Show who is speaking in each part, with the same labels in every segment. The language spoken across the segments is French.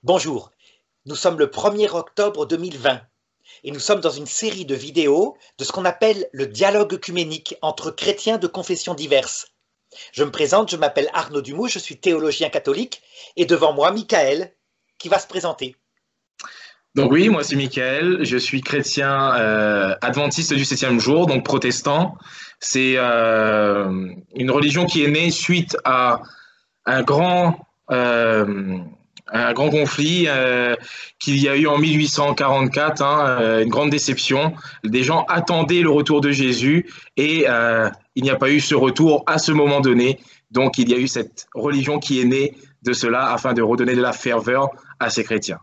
Speaker 1: Bonjour, nous sommes le 1er octobre 2020 et nous sommes dans une série de vidéos de ce qu'on appelle le dialogue œcuménique entre chrétiens de confessions diverses. Je me présente, je m'appelle Arnaud Dumouch, je suis théologien catholique et devant moi Michael qui va se présenter.
Speaker 2: Donc oui, moi c'est Michael, je suis chrétien adventiste du septième jour, donc protestant. C'est une religion qui est née suite à un grand, euh, un grand conflit qu'il y a eu en 1844, une grande déception. Des gens attendaient le retour de Jésus et il n'y a pas eu ce retour à ce moment donné. Donc il y a eu cette religion qui est née de cela afin de redonner de la ferveur à ces chrétiens.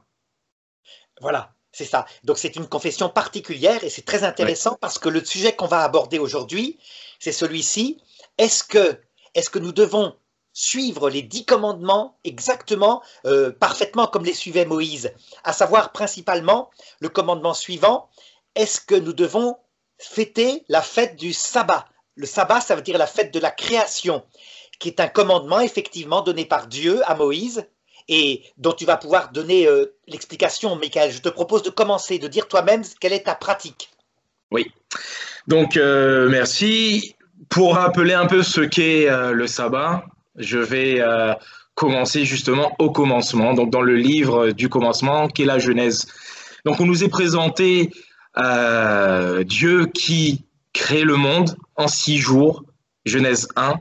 Speaker 1: Voilà, c'est ça. Donc c'est une confession particulière et c'est très
Speaker 2: Oui.
Speaker 1: intéressant parce que le sujet qu'on va aborder aujourd'hui, c'est celui-ci. Est-ce que nous devons suivre les 10 commandements exactement, parfaitement comme les suivait Moïse, à savoir principalement le commandement suivant, est-ce que nous devons fêter la fête du sabbat? Le sabbat, ça veut dire la fête de la création, qui est un commandement effectivement donné par Dieu à Moïse et dont tu vas pouvoir donner l'explication, Michael. Je te propose de commencer, de dire toi-même quelle est ta pratique.
Speaker 2: Oui. Donc, merci. Pour rappeler un peu ce qu'est le sabbat, je vais commencer justement au commencement, donc dans le livre du commencement, qui est la Genèse. Donc, on nous est présenté Dieu qui crée le monde en 6 jours, Genèse 1,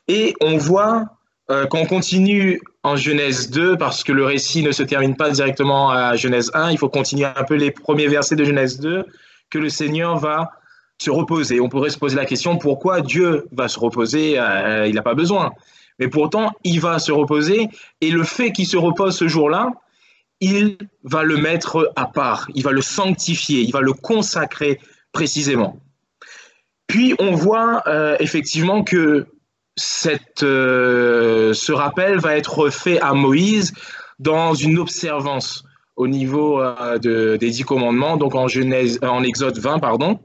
Speaker 2: et on voit, quand on continue en Genèse 2, parce que le récit ne se termine pas directement à Genèse 1, il faut continuer un peu les premiers versets de Genèse 2, que le Seigneur va se reposer. On pourrait se poser la question, pourquoi Dieu va se reposer? Il n'a pas besoin. Mais pourtant, il va se reposer, et le fait qu'il se repose ce jour-là, il va le mettre à part, il va le sanctifier, il va le consacrer précisément. Puis on voit effectivement que ce rappel va être fait à Moïse dans une observance au niveau des 10 commandements, donc en Exode 20, pardon,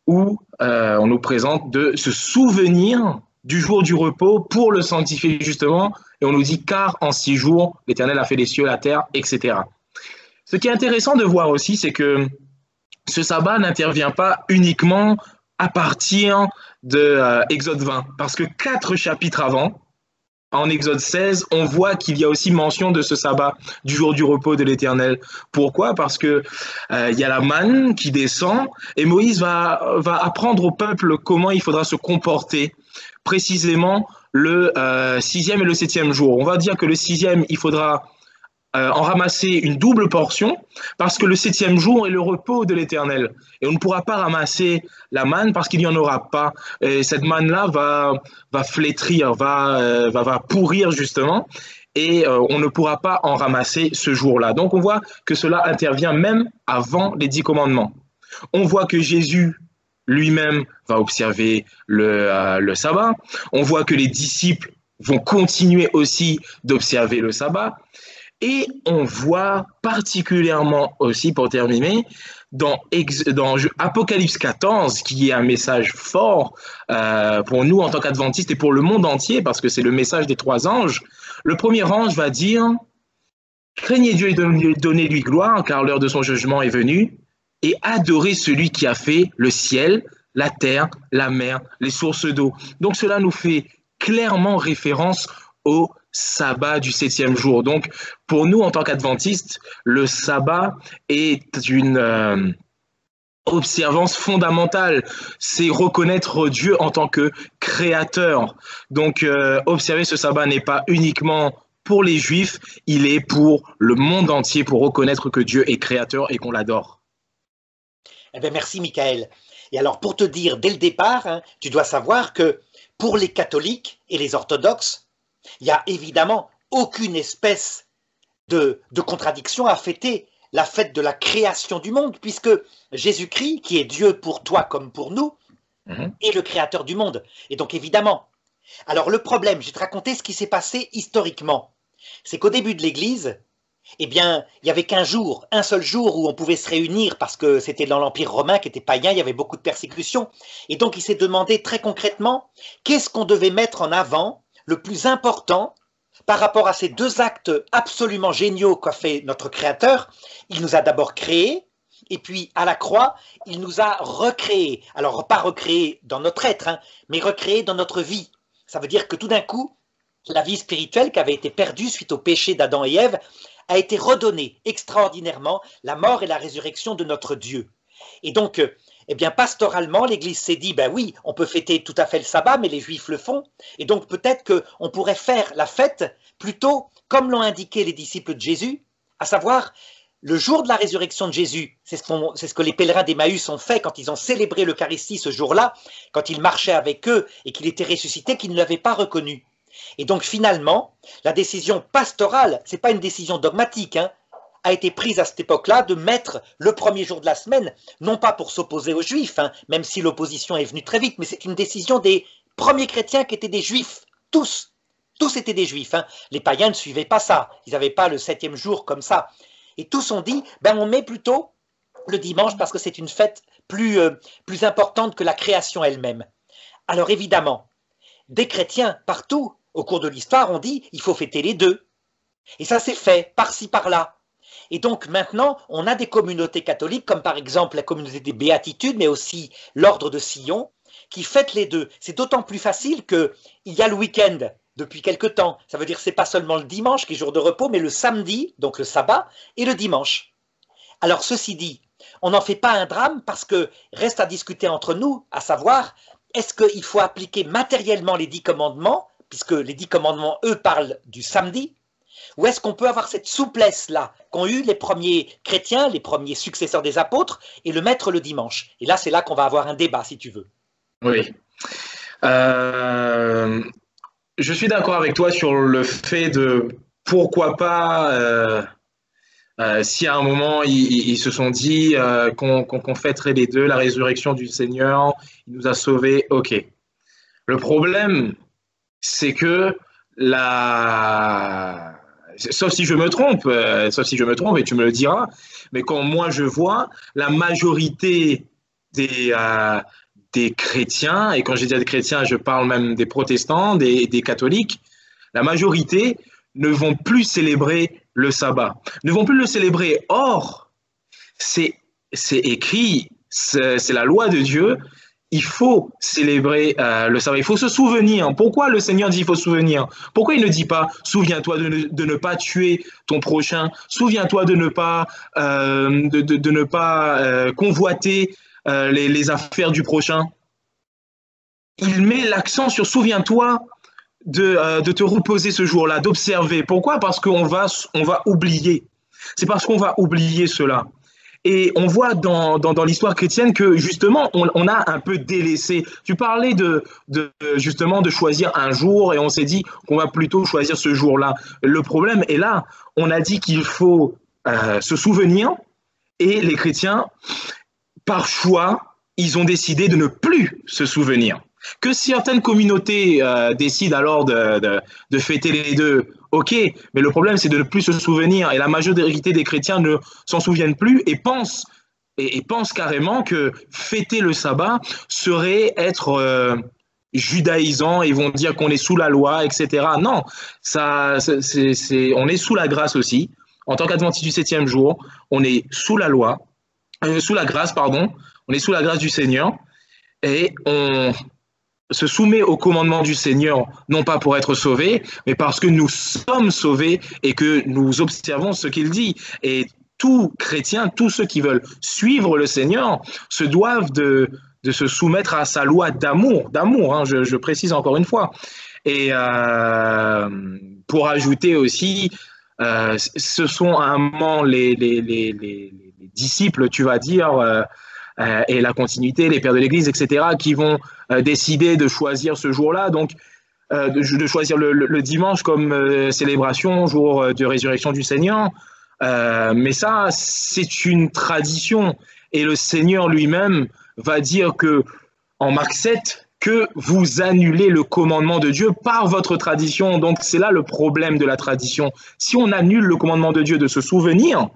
Speaker 2: où on nous présente de se souvenir du jour du repos pour le sanctifier justement, et on nous dit car en 6 jours l'Éternel a fait les cieux, la terre, etc. Ce qui est intéressant de voir aussi, c'est que ce sabbat n'intervient pas uniquement à partir de Exode 20, parce que 4 chapitres avant, en Exode 16, on voit qu'il y a aussi mention de ce sabbat, du jour du repos de l'Éternel. Pourquoi? Parce que il y a la manne qui descend et Moïse va apprendre au peuple comment il faudra se comporter, précisément le 6e et le 7e jour. On va dire que le 6e, il faudra en ramasser une double portion parce que le 7e jour est le repos de l'Éternel. Et on ne pourra pas ramasser la manne parce qu'il n'y en aura pas. Et cette manne-là va flétrir, va pourrir justement. Et on ne pourra pas en ramasser ce jour-là. Donc on voit que cela intervient même avant les 10 commandements. On voit que Jésus lui-même va observer le sabbat. On voit que les disciples vont continuer aussi d'observer le sabbat. Et on voit particulièrement aussi, pour terminer, dans Apocalypse 14, qui est un message fort pour nous en tant qu'adventistes et pour le monde entier, parce que c'est le message des 3 anges. Le premier ange va dire « Craignez Dieu et donnez-lui gloire, car l'heure de son jugement est venue, et adorez celui qui a fait le ciel, la terre, la mer, les sources d'eau. » Donc cela nous fait clairement référence au sabbat du 7e jour. Donc, pour nous, en tant qu'adventistes, le sabbat est une observance fondamentale. C'est reconnaître Dieu en tant que créateur. Donc, observer ce sabbat n'est pas uniquement pour les Juifs, il est pour le monde entier, pour reconnaître que Dieu est créateur et qu'on l'adore.
Speaker 1: Eh bien, merci, Michael. Et alors, pour te dire dès le départ, hein, tu dois savoir que pour les catholiques et les orthodoxes, il n'y a évidemment aucune espèce de contradiction à fêter la fête de la création du monde, puisque Jésus-Christ, qui est Dieu pour toi comme pour nous, est le créateur du monde. Et donc évidemment. Alors le problème, je vais te raconter ce qui s'est passé historiquement. C'est qu'au début de l'Église, eh bien, il n'y avait qu'un jour, un seul jour où on pouvait se réunir parce que c'était dans l'Empire romain qui était païen, il y avait beaucoup de persécutions. Et donc il s'est demandé très concrètement qu'est-ce qu'on devait mettre en avant le plus important par rapport à ces deux actes absolument géniaux qu'a fait notre Créateur. Il nous a d'abord créés, et puis à la croix, il nous a recréés. Alors pas recréés dans notre être, hein, mais recréés dans notre vie. Ça veut dire que tout d'un coup, la vie spirituelle qui avait été perdue suite au péché d'Adam et Ève a été redonnée extraordinairement, la mort et la résurrection de notre Dieu. Et donc, eh bien, pastoralement, l'Église s'est dit, ben oui, on peut fêter tout à fait le sabbat, mais les Juifs le font. Et donc, peut-être qu'on pourrait faire la fête plutôt comme l'ont indiqué les disciples de Jésus, à savoir le jour de la résurrection de Jésus. C'est ce que les pèlerins d'Emmaüs ont fait quand ils ont célébré l'Eucharistie ce jour-là, quand il marchait avec eux et qu'il était ressuscité, qu'ils ne l'avaient pas reconnu. Et donc, finalement, la décision pastorale, ce n'est pas une décision dogmatique, hein, a été prise à cette époque-là de mettre le premier jour de la semaine, non pas pour s'opposer aux Juifs, hein, même si l'opposition est venue très vite, mais c'est une décision des premiers chrétiens qui étaient des Juifs, tous. Tous étaient des Juifs. Hein. Les païens ne suivaient pas ça. Ils n'avaient pas le 7e jour comme ça. Et tous ont dit, ben on met plutôt le dimanche parce que c'est une fête plus importante que la création elle-même. Alors évidemment, des chrétiens partout au cours de l'histoire ont dit, il faut fêter les deux. Et ça s'est fait par-ci par-là. Et donc maintenant, on a des communautés catholiques, comme par exemple la communauté des Béatitudes, mais aussi l'ordre de Sion, qui fêtent les deux. C'est d'autant plus facile qu'il y a le week-end depuis quelque temps. Ça veut dire que ce n'est pas seulement le dimanche qui est jour de repos, mais le samedi, donc le sabbat, et le dimanche. Alors ceci dit, on n'en fait pas un drame parce que reste à discuter entre nous, à savoir, est-ce qu'il faut appliquer matériellement les 10 commandements, puisque les 10 commandements, eux, parlent du samedi, ou est-ce qu'on peut avoir cette souplesse-là qu'ont eu les premiers chrétiens, les premiers successeurs des apôtres, et le mettre le dimanche? Et là, c'est là qu'on va avoir un débat, si tu veux.
Speaker 2: Oui. Je suis d'accord avec toi sur le fait de pourquoi pas, si à un moment ils se sont dit qu'on fêterait les deux, la résurrection du Seigneur, il nous a sauvés, ok. Le problème, c'est que sauf si je me trompe, et tu me le diras, mais quand moi je vois la majorité des chrétiens, et quand je dis des chrétiens, je parle même des protestants, des catholiques, la majorité ne vont plus célébrer le sabbat, ne vont plus le célébrer. Or, c'est écrit, c'est la loi de Dieu, il faut célébrer le sabbat, il faut se souvenir. Pourquoi le Seigneur dit il faut se souvenir? Pourquoi il ne dit pas souviens-toi de ne pas tuer ton prochain, souviens-toi de ne pas, convoiter les affaires du prochain? Il met l'accent sur souviens-toi de te reposer ce jour-là, d'observer. Pourquoi? Parce qu'on va oublier. C'est parce qu'on va oublier cela. Et on voit dans l'histoire chrétienne que justement, on a un peu délaissé. Tu parlais justement de choisir un jour et on s'est dit qu'on va plutôt choisir ce jour-là. Le problème est là. On a dit qu'il faut se souvenir et les chrétiens, par choix, ils ont décidé de ne plus se souvenir. Que certaines communautés décident alors de fêter les deux, ok, mais le problème c'est de ne plus se souvenir et la majorité des chrétiens ne s'en souviennent plus et pensent carrément que fêter le sabbat serait être judaïsant et vont dire qu'on est sous la loi, etc. Non, on est sous la grâce aussi. En tant qu'adventiste du 7e jour, on est sous la loi, sous la grâce, pardon, on est sous la grâce du Seigneur et on se soumet au commandement du Seigneur, non pas pour être sauvés, mais parce que nous sommes sauvés et que nous observons ce qu'il dit. Et tout chrétien, tous ceux qui veulent suivre le Seigneur, se doivent de se soumettre à sa loi d'amour, hein, je précise encore une fois. Et pour ajouter aussi, ce sont à un moment les disciples, tu vas dire, et la continuité, les pères de l'Église, etc., qui vont décider de choisir ce jour-là, donc de choisir le dimanche comme célébration, jour de résurrection du Seigneur. Mais ça, c'est une tradition. Et le Seigneur lui-même va dire que, en Marc 7, que vous annulez le commandement de Dieu par votre tradition. Donc c'est là le problème de la tradition. Si on annule le commandement de Dieu de se souvenir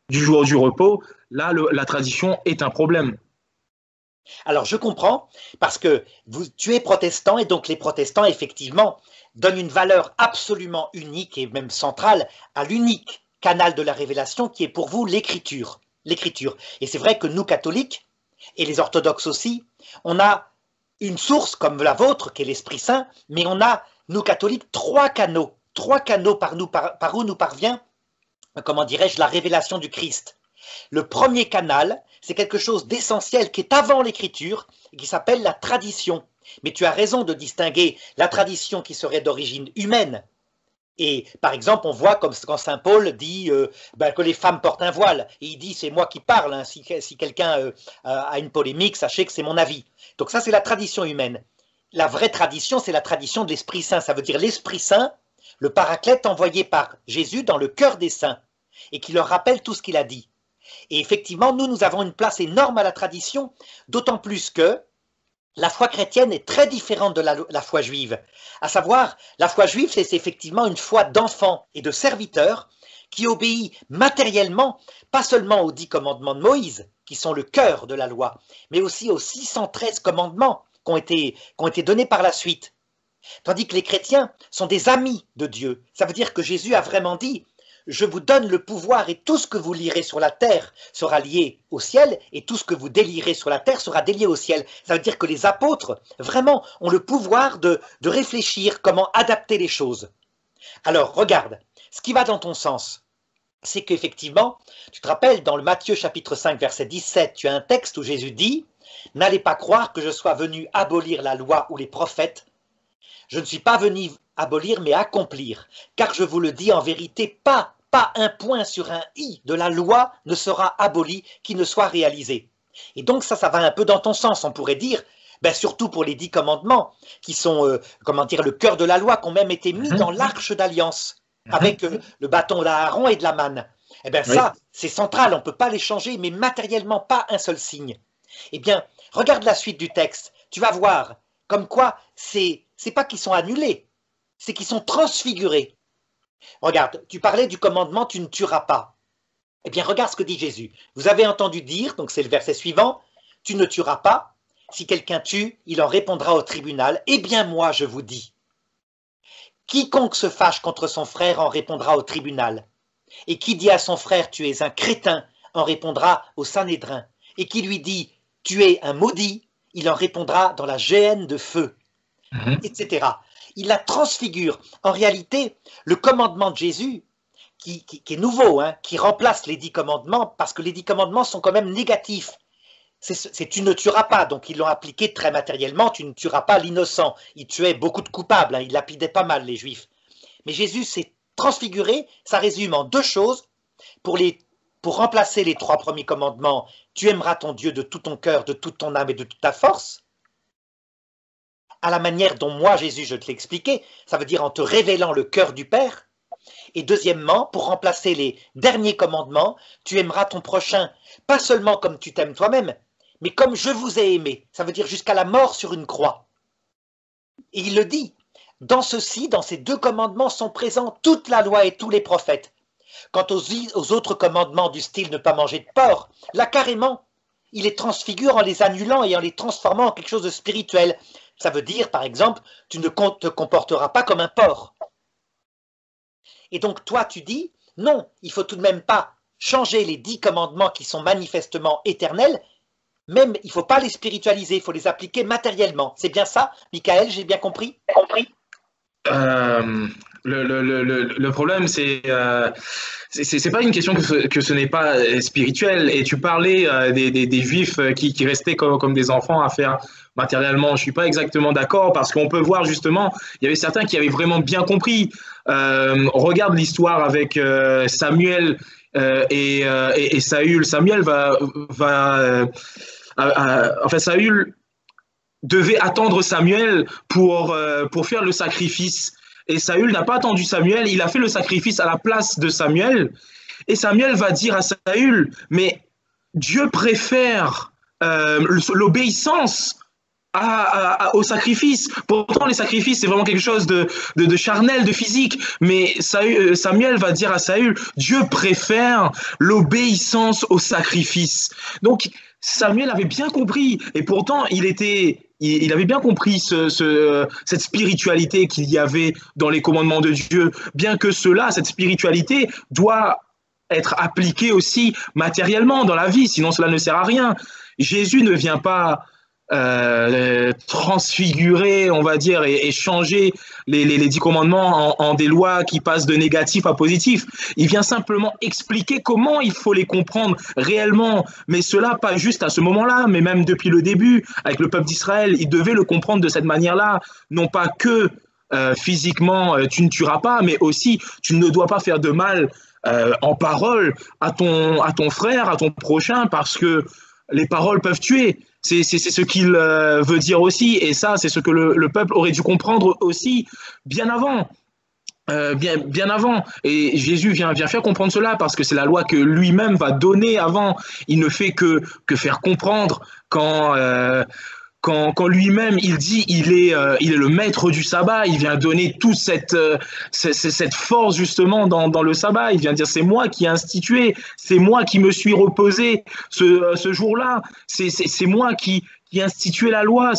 Speaker 2: du jour du repos, là, la tradition est un problème.
Speaker 1: Alors je comprends, parce que tu es protestant et donc les protestants effectivement donnent une valeur absolument unique et même centrale à l'unique canal de la révélation qui est pour vous l'écriture. L'écriture. Et c'est vrai que nous catholiques, et les orthodoxes aussi, on a une source comme la vôtre qui est l'Esprit Saint, mais on a, nous catholiques, trois canaux par où nous parvient, comment dirais-je, la révélation du Christ. Le premier canal, c'est quelque chose d'essentiel qui est avant l'écriture et qui s'appelle la tradition. Mais tu as raison de distinguer la tradition qui serait d'origine humaine. Et par exemple, on voit comme quand saint Paul dit que les femmes portent un voile. Et il dit, c'est moi qui parle, hein. Si quelqu'un a une polémique, sachez que c'est mon avis. Donc ça, c'est la tradition humaine. La vraie tradition, c'est la tradition de l'Esprit Saint. Ça veut dire l'Esprit Saint, le paraclète envoyé par Jésus dans le cœur des saints et qui leur rappelle tout ce qu'il a dit. Et effectivement, nous avons une place énorme à la tradition, d'autant plus que la foi chrétienne est très différente de la foi juive. À savoir, la foi juive, c'est effectivement une foi d'enfant et de serviteur qui obéit matériellement, pas seulement aux 10 commandements de Moïse, qui sont le cœur de la loi, mais aussi aux 613 commandements qui ont été donnés par la suite. Tandis que les chrétiens sont des amis de Dieu. Ça veut dire que Jésus a vraiment dit: je vous donne le pouvoir et tout ce que vous lirez sur la terre sera lié au ciel et tout ce que vous délirez sur la terre sera délié au ciel. Ça veut dire que les apôtres, vraiment, ont le pouvoir de réfléchir comment adapter les choses. Alors, regarde, ce qui va dans ton sens, c'est qu'effectivement, tu te rappelles, dans le Matthieu chapitre 5, verset 17, tu as un texte où Jésus dit: « N'allez pas croire que je sois venu abolir la loi ou les prophètes. Je ne suis pas venu abolir, mais accomplir. Car je vous le dis en vérité, pas un point sur un i de la loi ne sera aboli qui ne soit réalisé. » Et donc ça va un peu dans ton sens. On pourrait dire, surtout pour les 10 commandements, qui sont, comment dire, le cœur de la loi, qui ont même été mis dans l'arche d'alliance, avec le bâton d'Aaron et de la manne. Eh bien ça, c'est central, on ne peut pas les changer, mais matériellement, pas un seul signe. Eh bien, regarde la suite du texte. Tu vas voir, comme quoi, c'est pas qu'ils sont annulés, c'est qu'ils sont transfigurés. Regarde, tu parlais du commandement « tu ne tueras pas ». Eh bien, regarde ce que dit Jésus. Vous avez entendu dire, donc c'est le verset suivant, « Tu ne tueras pas. Si quelqu'un tue, il en répondra au tribunal. Eh bien, moi, je vous dis, quiconque se fâche contre son frère en répondra au tribunal. Et qui dit à son frère « tu es un crétin » en répondra au Sanhédrin. Et qui lui dit « tu es un maudit » il en répondra dans la géhenne de feu, etc. Il la transfigure. En réalité, le commandement de Jésus, qui est nouveau, hein, qui remplace les 10 commandements, parce que les 10 commandements sont quand même négatifs. C'est tu ne tueras pas, donc ils l'ont appliqué très matériellement, tu ne tueras pas l'innocent. Il tuait beaucoup de coupables, hein, il lapidait pas mal les Juifs. Mais Jésus s'est transfiguré, ça résume en 2 choses. Pour remplacer les 3 premiers commandements, tu aimeras ton Dieu de tout ton cœur, de toute ton âme et de toute ta force, à la manière dont moi, Jésus, je te l'ai expliqué, ça veut dire en te révélant le cœur du Père. Et deuxièmement, pour remplacer les derniers commandements, tu aimeras ton prochain, pas seulement comme tu t'aimes toi-même, mais comme je vous ai aimé, ça veut dire jusqu'à la mort sur une croix. Et il le dit, dans ceci, dans ces 2 commandements sont présents toute la loi et tous les prophètes. Quant aux autres commandements du style ne pas manger de porc, là carrément, il les transfigure en les annulant et en les transformant en quelque chose de spirituel. Ça veut dire, par exemple, tu ne te comporteras pas comme un porc. Et donc toi, tu dis, non, il ne faut tout de même pas changer les 10 commandements qui sont manifestement éternels, même il ne faut pas les spiritualiser, il faut les appliquer matériellement. C'est bien ça, Michael, j'ai bien compris?
Speaker 2: Le problème, c'est pas une question que ce n'est pas spirituel. Et tu parlais des Juifs qui restaient comme des enfants à faire matériellement. Je suis pas exactement d'accord parce qu'on peut voir justement, il y avait certains qui avaient vraiment bien compris. Regarde l'histoire avec Samuel et Saül. Samuel enfin Saül devait attendre Samuel pour faire le sacrifice. Et Saül n'a pas attendu Samuel, il a fait le sacrifice à la place de Samuel. Et Samuel va dire à Saül, mais Dieu préfère l'obéissance au sacrifice. Pourtant, les sacrifices, c'est vraiment quelque chose de charnel, de physique. Mais Samuel va dire à Saül, Dieu préfère l'obéissance au sacrifice. Donc, Samuel avait bien compris, et pourtant il avait bien compris cette spiritualité qu'il y avait dans les commandements de Dieu, bien que cette spiritualité doit être appliquée aussi matériellement dans la vie, sinon cela ne sert à rien. Jésus ne vient pas transfigurer, on va dire, et changer les 10 commandements en des lois qui passent de négatif à positif. Il vient simplement expliquer comment il faut les comprendre réellement, mais cela pas juste à ce moment-là, mais même depuis le début, avec le peuple d'Israël, il devait le comprendre de cette manière-là, non pas que physiquement tu ne tueras pas, mais aussi tu ne dois pas faire de mal en parole à ton frère, à ton prochain, parce que les paroles peuvent tuer. C'est ce qu'il veut dire aussi, et ça, c'est ce que le peuple aurait dû comprendre aussi bien avant. Bien avant. Et Jésus vient faire comprendre cela parce que c'est la loi que lui-même va donner avant. Il ne fait que faire comprendre quand lui-même il dit il est le maître du sabbat, il vient donner toute cette force justement dans le sabbat. Il vient dire c'est moi qui ai institué, c'est moi qui me suis reposé ce jour-là, c'est moi qui ai institué la loi.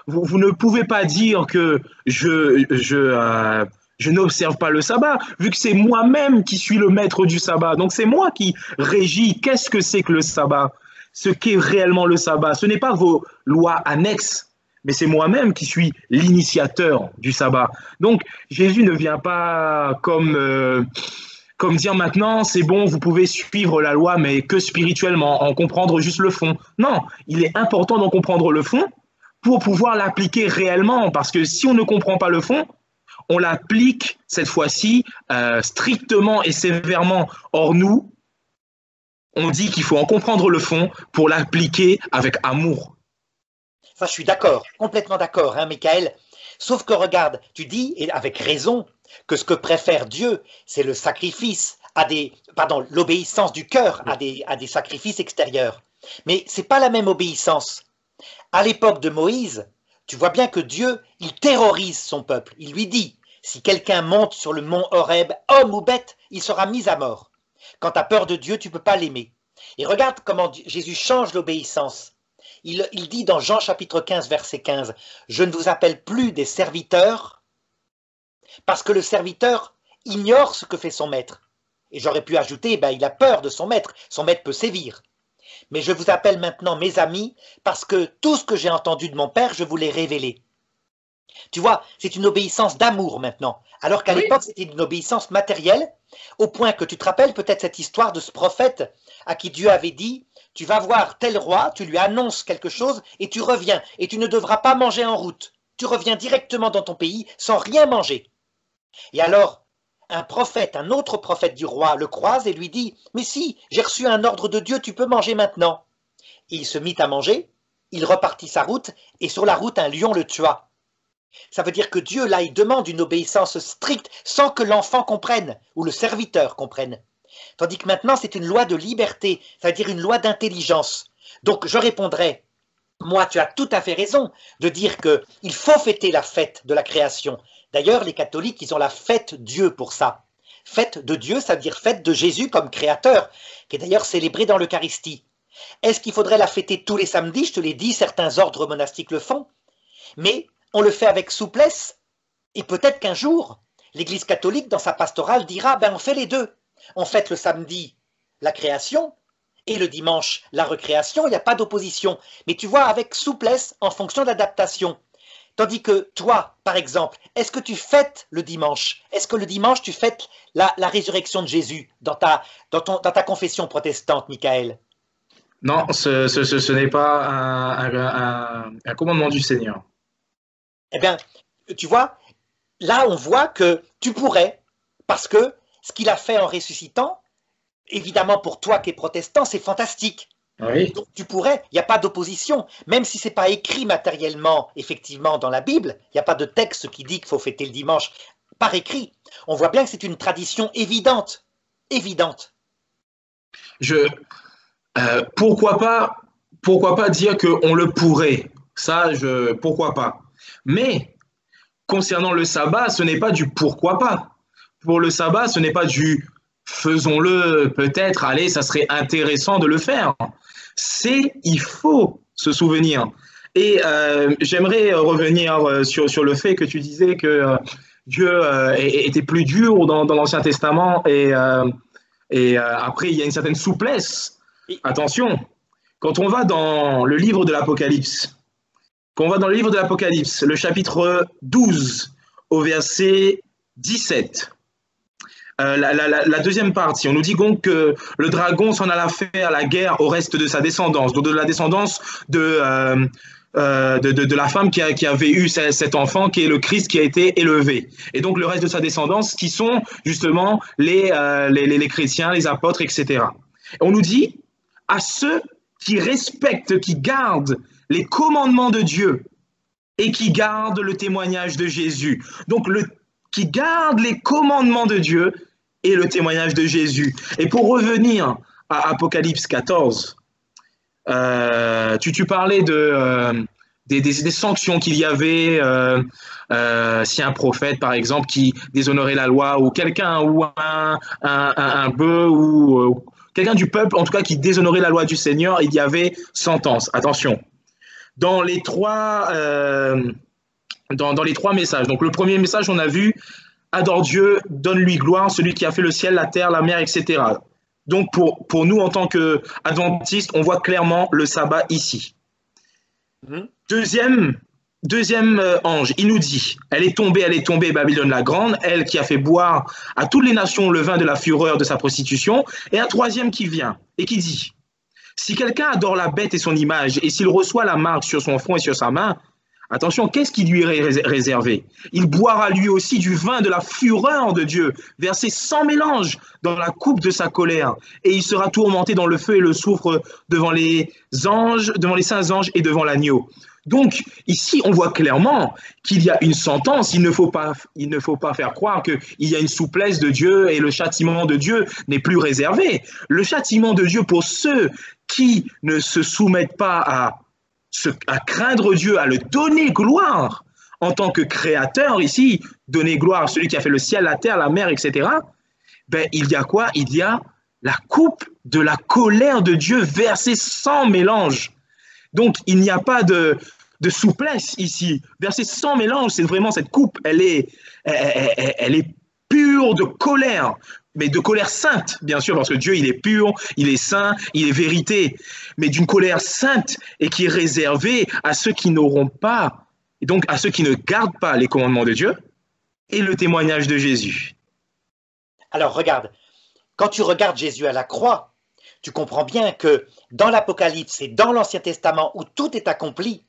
Speaker 2: Vous ne pouvez pas dire que je n'observe pas le sabbat, vu que c'est moi-même qui suis le maître du sabbat. Donc c'est moi qui régis. Qu'est-ce que c'est que le sabbat? Ce qu'est réellement le sabbat. Ce n'est pas vos lois annexes, mais c'est moi-même qui suis l'initiateur du sabbat. Donc Jésus ne vient pas comme dire maintenant, c'est bon, vous pouvez suivre la loi, mais que spirituellement, en comprendre juste le fond. Non, il est important d'en comprendre le fond pour pouvoir l'appliquer réellement, parce que si on ne comprend pas le fond, on l'applique cette fois-ci strictement et sévèrement. Or nous, on dit qu'il faut en comprendre le fond pour l'appliquer avec amour.
Speaker 1: Ça, je suis d'accord, complètement d'accord, hein, Michael. Sauf que regarde, tu dis, et avec raison, que ce que préfère Dieu, c'est le sacrifice l'obéissance du cœur à des sacrifices extérieurs. Mais c'est pas la même obéissance. À l'époque de Moïse, tu vois bien que Dieu, il terrorise son peuple. Il lui dit, si quelqu'un monte sur le mont Horeb, homme ou bête, il sera mis à mort. Quand tu as peur de Dieu, tu ne peux pas l'aimer. Et regarde comment Jésus change l'obéissance. Il dit dans Jean chapitre 15, verset 15, « Je ne vous appelle plus des serviteurs, parce que le serviteur ignore ce que fait son maître. » Et j'aurais pu ajouter, il a peur de son maître peut sévir. « Mais je vous appelle maintenant mes amis, parce que tout ce que j'ai entendu de mon Père, je vous l'ai révélé. » Tu vois, c'est une obéissance d'amour maintenant, alors qu'à l'époque, c'était une obéissance matérielle, au point que tu te rappelles peut-être cette histoire de ce prophète à qui Dieu avait dit « Tu vas voir tel roi, tu lui annonces quelque chose et tu reviens, et tu ne devras pas manger en route. Tu reviens directement dans ton pays sans rien manger. » Et alors, un autre prophète du roi le croise et lui dit « Mais si, j'ai reçu un ordre de Dieu, tu peux manger maintenant. » Et il se mit à manger, il repartit sa route, et sur la route, un lion le tua. Ça veut dire que Dieu, là, il demande une obéissance stricte sans que l'enfant comprenne, ou le serviteur comprenne. Tandis que maintenant, c'est une loi de liberté, c'est-à-dire une loi d'intelligence. Donc, je répondrai, moi, tu as tout à fait raison de dire qu'il faut fêter la fête de la création. D'ailleurs, les catholiques, ils ont la fête Dieu pour ça. Fête de Dieu, ça veut dire fête de Jésus comme créateur, qui est d'ailleurs célébrée dans l'Eucharistie. Est-ce qu'il faudrait la fêter tous les samedis? Je te l'ai dit, certains ordres monastiques le font. Mais on le fait avec souplesse, et peut-être qu'un jour, l'Église catholique, dans sa pastorale, dira, on fait les deux. On fête le samedi la création, et le dimanche la recréation, il n'y a pas d'opposition. Mais tu vois, avec souplesse, en fonction d'adaptation. Tandis que toi, par exemple, est-ce que tu fêtes le dimanche? Est-ce que le dimanche, tu fêtes la résurrection de Jésus dans ta confession protestante, Michael?
Speaker 2: Non, ce n'est pas un commandement du Seigneur.
Speaker 1: Eh bien, tu vois, là, on voit que tu pourrais, parce que ce qu'il a fait en ressuscitant, évidemment, pour toi qui es protestant, c'est fantastique.
Speaker 2: Oui.
Speaker 1: Donc, tu pourrais, il n'y a pas d'opposition, même si ce n'est pas écrit matériellement, effectivement, dans la Bible, il n'y a pas de texte qui dit qu'il faut fêter le dimanche par écrit. On voit bien que c'est une tradition évidente. Évidente.
Speaker 2: Pourquoi pas dire qu'on le pourrait? Ça, pourquoi pas? Mais concernant le sabbat, ce n'est pas du pourquoi pas. Pour le sabbat, ce n'est pas du faisons-le peut-être, allez, ça serait intéressant de le faire. Il faut se souvenir. Et j'aimerais revenir sur le fait que tu disais que Dieu était plus dur dans l'Ancien Testament et après il y a une certaine souplesse. Attention, quand on va dans le livre de l'Apocalypse, le chapitre 12 au verset 17, la deuxième partie, on nous dit donc que le dragon s'en alla faire la guerre au reste de sa descendance, donc de la descendance de la femme qui avait eu cet enfant, qui est le Christ qui a été élevé. Et donc le reste de sa descendance, qui sont justement les chrétiens, les apôtres, etc. Et on nous dit, à ceux qui respectent, qui gardent les commandements de Dieu et qui gardent le témoignage de Jésus. Donc qui gardent les commandements de Dieu et le témoignage de Jésus. Et pour revenir à Apocalypse 14, tu parlais des sanctions qu'il y avait si un prophète, par exemple, qui déshonorait la loi, ou quelqu'un, ou un bœuf, ou quelqu'un du peuple, en tout cas, qui déshonorait la loi du Seigneur, il y avait sentence. Attention. Dans les trois messages. Donc le premier message, on a vu, adore Dieu, donne-lui gloire, celui qui a fait le ciel, la terre, la mer, etc. Donc pour nous, en tant qu'adventistes, on voit clairement le sabbat ici. Deuxième ange, il nous dit, elle est tombée, Babylone la grande, elle qui a fait boire à toutes les nations le vin de la fureur de sa prostitution. Et un troisième qui vient et qui dit, si quelqu'un adore la bête et son image, et s'il reçoit la marque sur son front et sur sa main, attention, qu'est-ce qui lui est réservé? Il boira lui aussi du vin de la fureur de Dieu, versé sans mélange dans la coupe de sa colère, et il sera tourmenté dans le feu et le soufre devant les anges, devant les saints anges et devant l'agneau. Donc, ici, on voit clairement qu'il y a une sentence. Il ne faut pas faire croire qu'il y a une souplesse de Dieu et le châtiment de Dieu n'est plus réservé. Le châtiment de Dieu pour ceux qui ne se soumettent pas à craindre Dieu, à le donner gloire en tant que créateur ici, donner gloire à celui qui a fait le ciel, la terre, la mer, etc. Ben, il y a quoi? Il y a la coupe de la colère de Dieu versée sans mélange. Donc, il n'y a pas de souplesse ici. Versée sans mélange, c'est vraiment cette coupe, elle est pure de colère, mais de colère sainte, bien sûr, parce que Dieu, il est pur, il est saint, il est vérité, mais d'une colère sainte et qui est réservée à ceux qui n'auront pas, et donc à ceux qui ne gardent pas les commandements de Dieu et le témoignage de Jésus.
Speaker 1: Alors, regarde, quand tu regardes Jésus à la croix, tu comprends bien que dans l'Apocalypse et dans l'Ancien Testament où tout est accompli,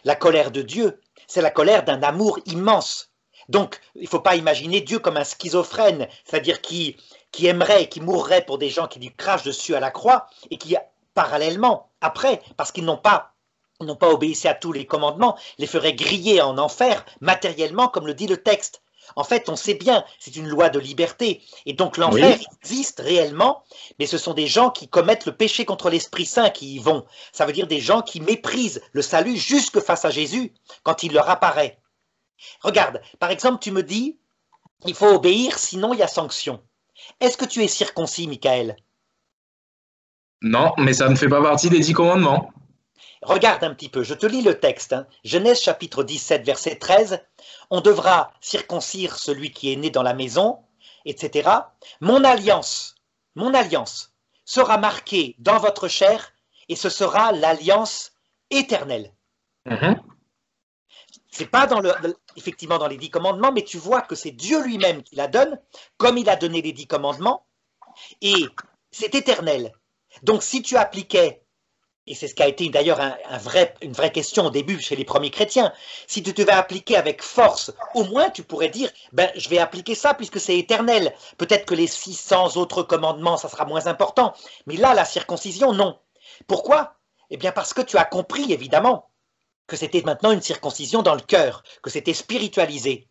Speaker 1: la colère de Dieu, c'est la colère d'un amour immense. Donc, il ne faut pas imaginer Dieu comme un schizophrène, c'est-à-dire qui aimerait, qui mourrait pour des gens qui lui crachent dessus à la croix et qui, parallèlement, après, parce qu'ils n'ont pas obéi à tous les commandements, les ferait griller en enfer matériellement, comme le dit le texte. En fait, on sait bien, c'est une loi de liberté. Et donc l'enfer existe réellement, mais ce sont des gens qui commettent le péché contre l'Esprit Saint qui y vont. Ça veut dire des gens qui méprisent le salut jusque face à Jésus quand il leur apparaît. Regarde, par exemple, tu me dis, il faut obéir, sinon il y a sanction. Est-ce que tu es circoncis, Michael?
Speaker 2: Non, mais ça ne fait pas partie des 10 commandements.
Speaker 1: Regarde un petit peu, je te lis le texte. Genèse chapitre 17, verset 13. On devra circoncire celui qui est né dans la maison, etc. Mon alliance sera marquée dans votre chair et ce sera l'alliance éternelle. C'est pas effectivement dans les 10 commandements, mais tu vois que c'est Dieu lui-même qui la donne, comme il a donné les 10 commandements, et c'est éternel. Donc si tu appliquais, et c'est ce qui a été d'ailleurs une vraie question au début chez les premiers chrétiens, si tu devais appliquer avec force, au moins tu pourrais dire, ben je vais appliquer ça puisque c'est éternel. Peut-être que les 600 autres commandements, ça sera moins important, mais là, la circoncision, non. Pourquoi? Eh bien parce que tu as compris, évidemment, que c'était maintenant une circoncision dans le cœur, que c'était spiritualisé.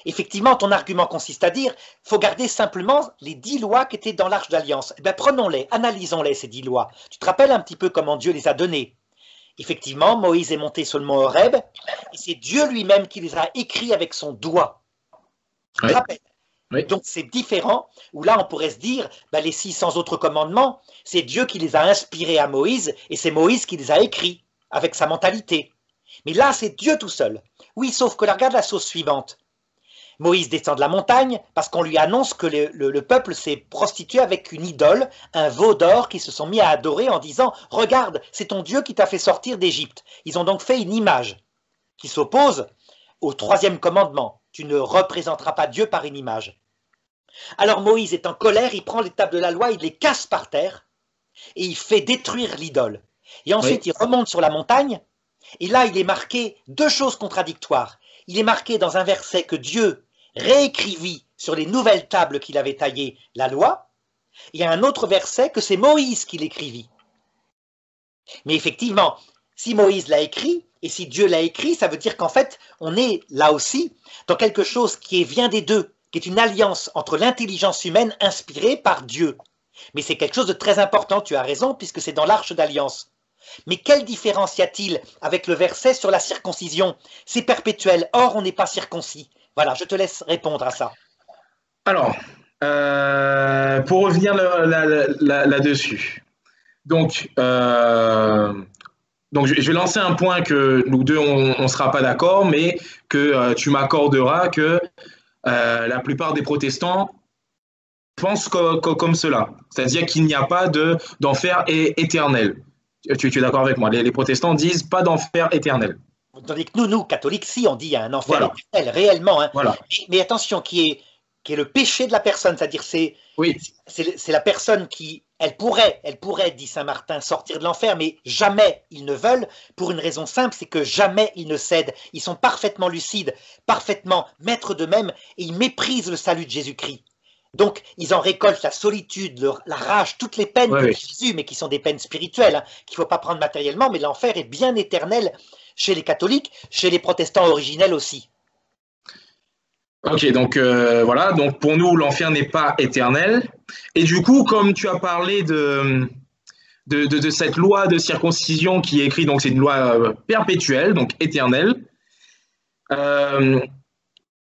Speaker 1: Effectivement, ton argument consiste à dire, il faut garder simplement les 10 lois qui étaient dans l'Arche d'Alliance. Eh bien, prenons-les, analysons-les, ces 10 lois. Tu te rappelles un petit peu comment Dieu les a données? Effectivement, Moïse est monté sur le mont Horeb, et c'est Dieu lui-même qui les a écrits avec son doigt. Tu te rappelles?
Speaker 2: Oui.
Speaker 1: Donc c'est différent, où là on pourrait se dire, ben, les 600 autres commandements, c'est Dieu qui les a inspirés à Moïse, et c'est Moïse qui les a écrits, avec sa mentalité. Mais là c'est Dieu tout seul. Oui, sauf que là, regarde la chose suivante. Moïse descend de la montagne parce qu'on lui annonce que le peuple s'est prostitué avec une idole, un veau d'or qu'ils se sont mis à adorer en disant « Regarde, c'est ton Dieu qui t'a fait sortir d'Égypte ». Ils ont donc fait une image qui s'oppose au troisième commandement. Tu ne représenteras pas Dieu par une image. Alors Moïse est en colère, il prend les tables de la loi, il les casse par terre et il fait détruire l'idole. Et ensuite il remonte sur la montagne et là il est marqué deux choses contradictoires. Il est marqué dans un verset que Dieu réécrivit sur les nouvelles tables qu'il avait taillées la loi. Il y a un autre verset que c'est Moïse qui l'écrivit. Mais effectivement, si Moïse l'a écrit, et si Dieu l'a écrit, ça veut dire qu'en fait, on est là aussi dans quelque chose qui vient des deux, qui est une alliance entre l'intelligence humaine inspirée par Dieu. Mais c'est quelque chose de très important, tu as raison, puisque c'est dans l'Arche d'Alliance. Mais quelle différence y a-t-il avec le verset sur la circoncision? C'est perpétuel, or on n'est pas circoncis. Voilà, je te laisse répondre à ça.
Speaker 2: Alors, pour revenir là-dessus, donc je vais lancer un point que nous deux, on ne sera pas d'accord, mais que tu m'accorderas que la plupart des protestants pensent comme cela. C'est-à-dire qu'il n'y a pas d'enfer éternel. Tu es d'accord avec moi? Les protestants disent pas d'enfer éternel.
Speaker 1: Tandis que nous, catholiques, si, on dit il y a un enfer
Speaker 2: Voilà.
Speaker 1: éternel, réellement. Hein.
Speaker 2: Voilà.
Speaker 1: Mais attention, qui est le péché de la personne, c'est-à-dire c'est la personne qui, elle pourrait, dit saint Martin, sortir de l'enfer, mais jamais ils ne veulent, pour une raison simple, c'est que jamais ils ne cèdent. Ils sont parfaitement lucides, parfaitement maîtres d'eux-mêmes, et ils méprisent le salut de Jésus-Christ. Donc, ils en récoltent la solitude, la rage, toutes les peines de Jésus, mais qui sont des peines spirituelles, hein, qu'il ne faut pas prendre matériellement, mais l'enfer est bien éternel chez les catholiques, chez les protestants originels aussi.
Speaker 2: Ok, donc voilà, donc pour nous, l'enfer n'est pas éternel. Et du coup, comme tu as parlé de cette loi de circoncision qui est écrite, donc c'est une loi perpétuelle, donc éternelle.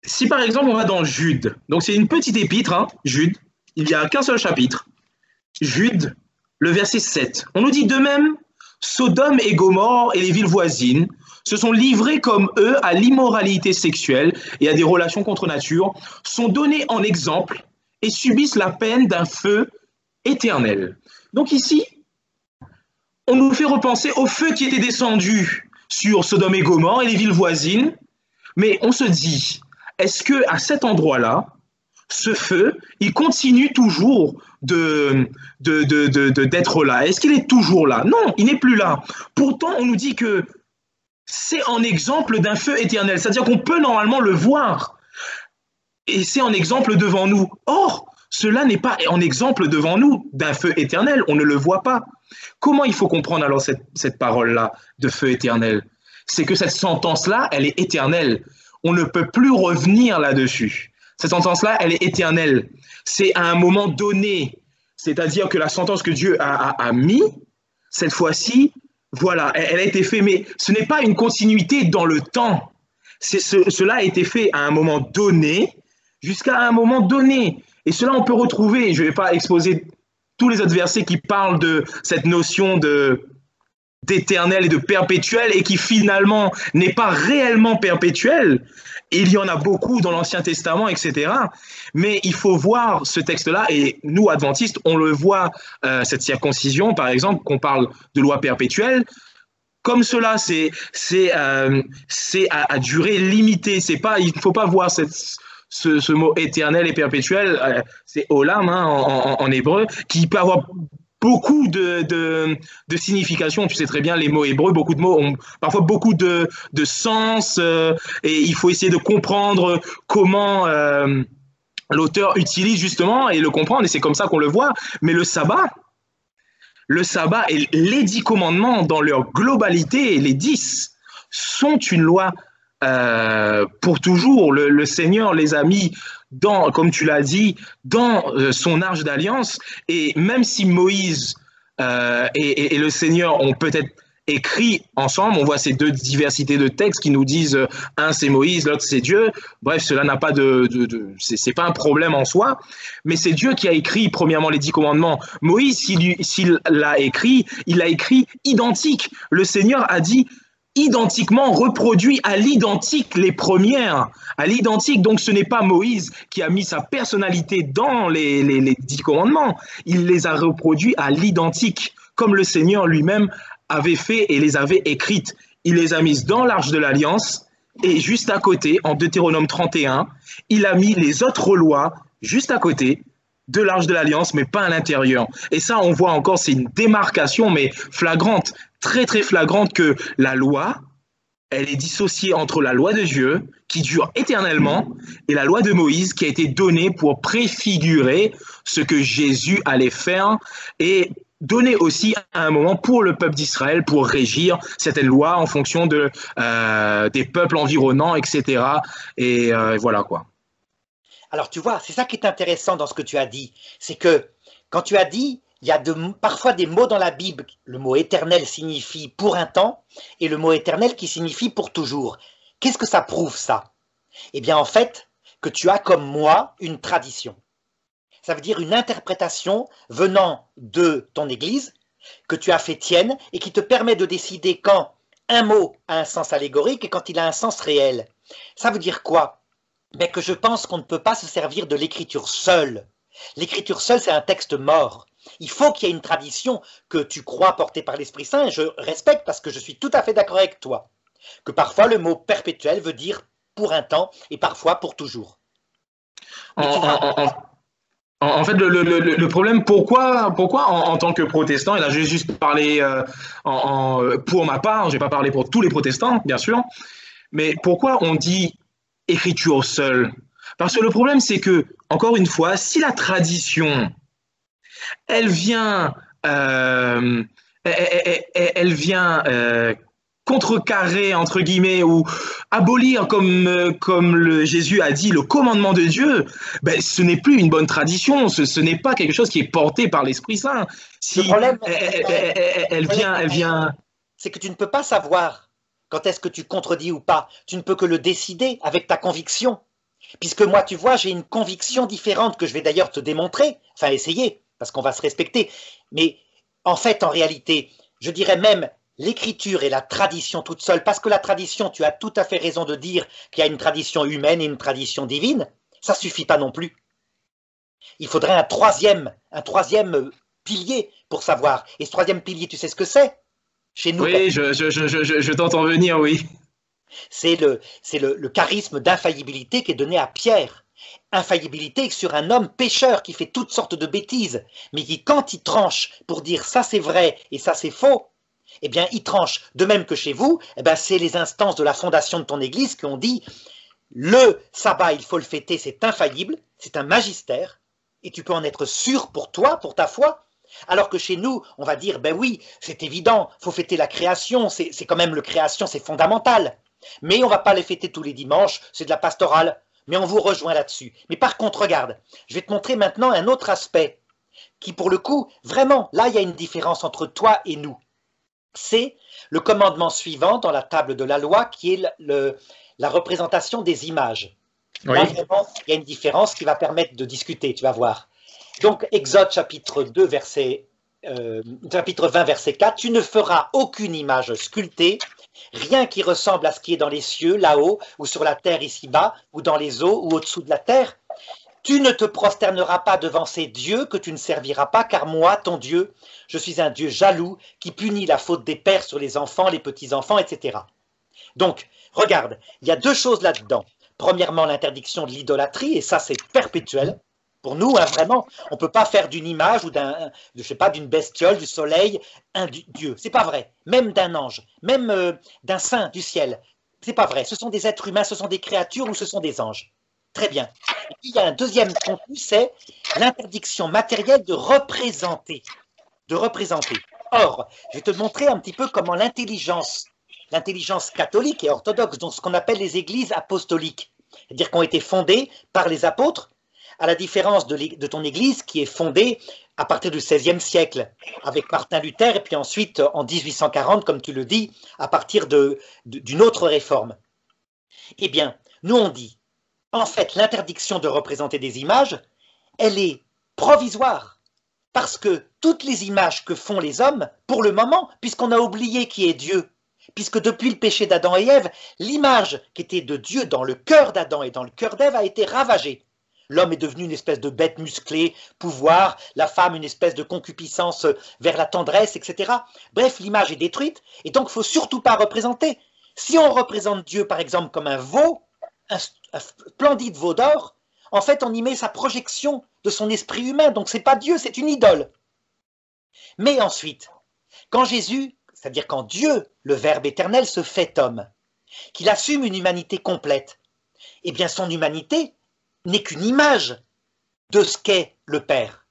Speaker 2: Si par exemple on va dans Jude, donc c'est une petite épître, hein, Jude, il n'y a qu'un seul chapitre. Jude, le verset 7. On nous dit de même, Sodome et Gomorrhe et les villes voisines se sont livrés comme eux à l'immoralité sexuelle et à des relations contre nature, sont donnés en exemple et subissent la peine d'un feu éternel. Donc ici, on nous fait repenser au feu qui était descendu sur Sodome et Gomorrhe et les villes voisines, mais on se dit, est-ce qu'à cet endroit-là, ce feu, il continue toujours d'être là? Est-ce qu'il est toujours là? Non, il n'est plus là. Pourtant, on nous dit que c'est en exemple d'un feu éternel, c'est-à-dire qu'on peut normalement le voir. Et c'est en exemple devant nous. Or, cela n'est pas en exemple devant nous d'un feu éternel, on ne le voit pas. Comment il faut comprendre alors cette parole-là de feu éternel? C'est que cette sentence-là, elle est éternelle. On ne peut plus revenir là-dessus. Cette sentence-là, elle est éternelle. C'est à un moment donné. C'est-à-dire que la sentence que Dieu a mis, cette fois-ci, voilà, elle a été faite. Mais ce n'est pas une continuité dans le temps. Cela a été fait à un moment donné, jusqu'à un moment donné. Et cela, on peut retrouver, je ne vais pas exposer tous les autres versets qui parlent de cette notion d'éternel et de perpétuel et qui finalement n'est pas réellement perpétuel. Il y en a beaucoup dans l'Ancien Testament, etc. Mais il faut voir ce texte-là, et nous, adventistes, on le voit, cette circoncision, par exemple, qu'on parle de loi perpétuelle, comme cela, c'est à durée limitée. Il ne faut pas voir ce mot éternel et perpétuel, c'est olam hein, en hébreu, qui peut avoir beaucoup de significations. Tu sais très bien, les mots hébreux, beaucoup de mots ont parfois beaucoup de sens et il faut essayer de comprendre comment l'auteur utilise justement et le comprendre, et c'est comme ça qu'on le voit. Mais le sabbat et les 10 commandements dans leur globalité, les 10, sont une loi pour toujours. Le Seigneur les a mis comme tu l'as dit, dans son arche d'alliance. Et même si Moïse et le Seigneur ont peut-être écrits ensemble. On voit ces deux diversités de textes qui nous disent un c'est Moïse, l'autre c'est Dieu. Bref, cela n'a pas c'est pas un problème en soi, mais c'est Dieu qui a écrit premièrement les 10 commandements. Moïse, s'il l'a écrit, il l'a écrit identique. Le Seigneur a dit identiquement, reproduit à l'identique les premières, à l'identique. Donc ce n'est pas Moïse qui a mis sa personnalité dans les 10 commandements, il les a reproduits à l'identique, comme le Seigneur lui-même avait fait et les avait écrites. Il les a mises dans l'Arche de l'Alliance et juste à côté, en Deutéronome 31, il a mis les autres lois juste à côté de l'Arche de l'Alliance, mais pas à l'intérieur. Et ça, on voit encore, c'est une démarcation, mais flagrante, très très flagrante, que la loi, elle est dissociée entre la loi de Dieu, qui dure éternellement, et la loi de Moïse, qui a été donnée pour préfigurer ce que Jésus allait faire, et donner aussi à un moment pour le peuple d'Israël, pour régir certaines lois en fonction des peuples environnants, etc. Et voilà quoi.
Speaker 1: Alors tu vois, c'est ça qui est intéressant dans ce que tu as dit, c'est que quand tu as dit, il y a parfois des mots dans la Bible, le mot éternel signifie pour un temps, et le mot éternel qui signifie pour toujours. Qu'est-ce que ça prouve ça? Eh bien en fait, que tu as comme moi une tradition. Ça veut dire une interprétation venant de ton Église, que tu as fait tienne, et qui te permet de décider quand un mot a un sens allégorique et quand il a un sens réel. Ça veut dire quoi? Mais que je pense qu'on ne peut pas se servir de l'écriture seule. L'écriture seule, c'est un texte mort. Il faut qu'il y ait une tradition que tu crois portée par l'Esprit Saint, et je respecte parce que je suis tout à fait d'accord avec toi, que parfois le mot perpétuel veut dire pour un temps et parfois pour toujours.
Speaker 2: En fait, le problème, pourquoi en tant que protestant, et là je vais juste parler pour ma part, je ne vais pas parler pour tous les protestants, bien sûr, mais pourquoi on dit écriture seule? Parce que le problème, c'est que, encore une fois, si la tradition, elle vient, contrecarrer, entre guillemets, ou abolir, comme Jésus a dit, le commandement de Dieu, ben, ce n'est plus une bonne tradition, ce n'est pas quelque chose qui est porté par l'Esprit Saint. Si
Speaker 1: le problème,
Speaker 2: elle vient...
Speaker 1: C'est que tu ne peux pas savoir quand est-ce que tu contredis ou pas. Tu ne peux que le décider avec ta conviction. Puisque moi, tu vois, j'ai une conviction différente que je vais d'ailleurs te démontrer, enfin essayer, parce qu'on va se respecter. Mais en fait, en réalité, je dirais même l'écriture et la tradition toute seule, parce que la tradition, tu as tout à fait raison de dire qu'il y a une tradition humaine et une tradition divine, ça ne suffit pas non plus. Il faudrait un troisième pilier pour savoir. Et ce troisième pilier, tu sais ce que c'est? Chez nous,
Speaker 2: oui, je t'entends venir, oui.
Speaker 1: C'est le charisme d'infaillibilité qui est donné à Pierre. Infaillibilité sur un homme pécheur qui fait toutes sortes de bêtises, mais qui, quand il tranche pour dire ça c'est vrai et ça c'est faux, eh bien il tranche. De même que chez vous, eh bien, c'est les instances de la fondation de ton église qui ont dit le sabbat, il faut le fêter, c'est infaillible, c'est un magistère, et tu peux en être sûr pour toi, pour ta foi. Alors que chez nous, on va dire, ben oui, c'est évident, il faut fêter la création, c'est quand même la création, c'est fondamental. Mais on ne va pas les fêter tous les dimanches, c'est de la pastorale. Mais on vous rejoint là-dessus. Mais par contre, regarde, je vais te montrer maintenant un autre aspect qui, pour le coup, vraiment, là, il y a une différence entre toi et nous. C'est le commandement suivant dans la table de la loi qui est la représentation des images. Oui. Là, vraiment, il y a une différence qui va permettre de discuter, tu vas voir. Donc, Exode chapitre 20, verset 4, « Tu ne feras aucune image sculptée, rien qui ressemble à ce qui est dans les cieux, là-haut, ou sur la terre ici-bas, ou dans les eaux, ou au-dessous de la terre. Tu ne te prosterneras pas devant ces dieux que tu ne serviras pas, car moi, ton Dieu, je suis un Dieu jaloux qui punit la faute des pères sur les enfants, les petits-enfants, etc. » Donc, regarde, il y a deux choses là-dedans. Premièrement, l'interdiction de l'idolâtrie, et ça, c'est perpétuel. Pour nous, hein, vraiment, on ne peut pas faire d'une image ou d'une bestiole, du soleil, un Dieu. C'est pas vrai. Même d'un ange, même d'un saint du ciel. C'est pas vrai. Ce sont des êtres humains, ce sont des créatures ou ce sont des anges. Très bien. Et puis, il y a un deuxième contenu, c'est l'interdiction matérielle de représenter. Or, je vais te montrer un petit peu comment l'intelligence catholique et orthodoxe, donc ce qu'on appelle les églises apostoliques, c'est-à-dire qui ont été fondées par les apôtres, à la différence de ton église qui est fondée à partir du XVIe siècle, avec Martin Luther, et puis ensuite en 1840, comme tu le dis, à partir d'une autre réforme. Eh bien, nous on dit, en fait, l'interdiction de représenter des images, elle est provisoire, parce que toutes les images que font les hommes, pour le moment, puisqu'on a oublié qui est Dieu, puisque depuis le péché d'Adam et Ève, l'image qui était de Dieu dans le cœur d'Adam et dans le cœur d'Ève a été ravagée. L'homme est devenu une espèce de bête musclée, pouvoir, la femme une espèce de concupiscence vers la tendresse, etc. Bref, l'image est détruite, et donc il ne faut surtout pas représenter. Si on représente Dieu, par exemple, comme un veau, un splendide veau d'or, en fait, on y met sa projection de son esprit humain, donc ce n'est pas Dieu, c'est une idole. Mais ensuite, quand Jésus, c'est-à-dire quand Dieu, le Verbe éternel, se fait homme, qu'il assume une humanité complète, eh bien son humanité n'est qu'une image de ce qu'est le Père.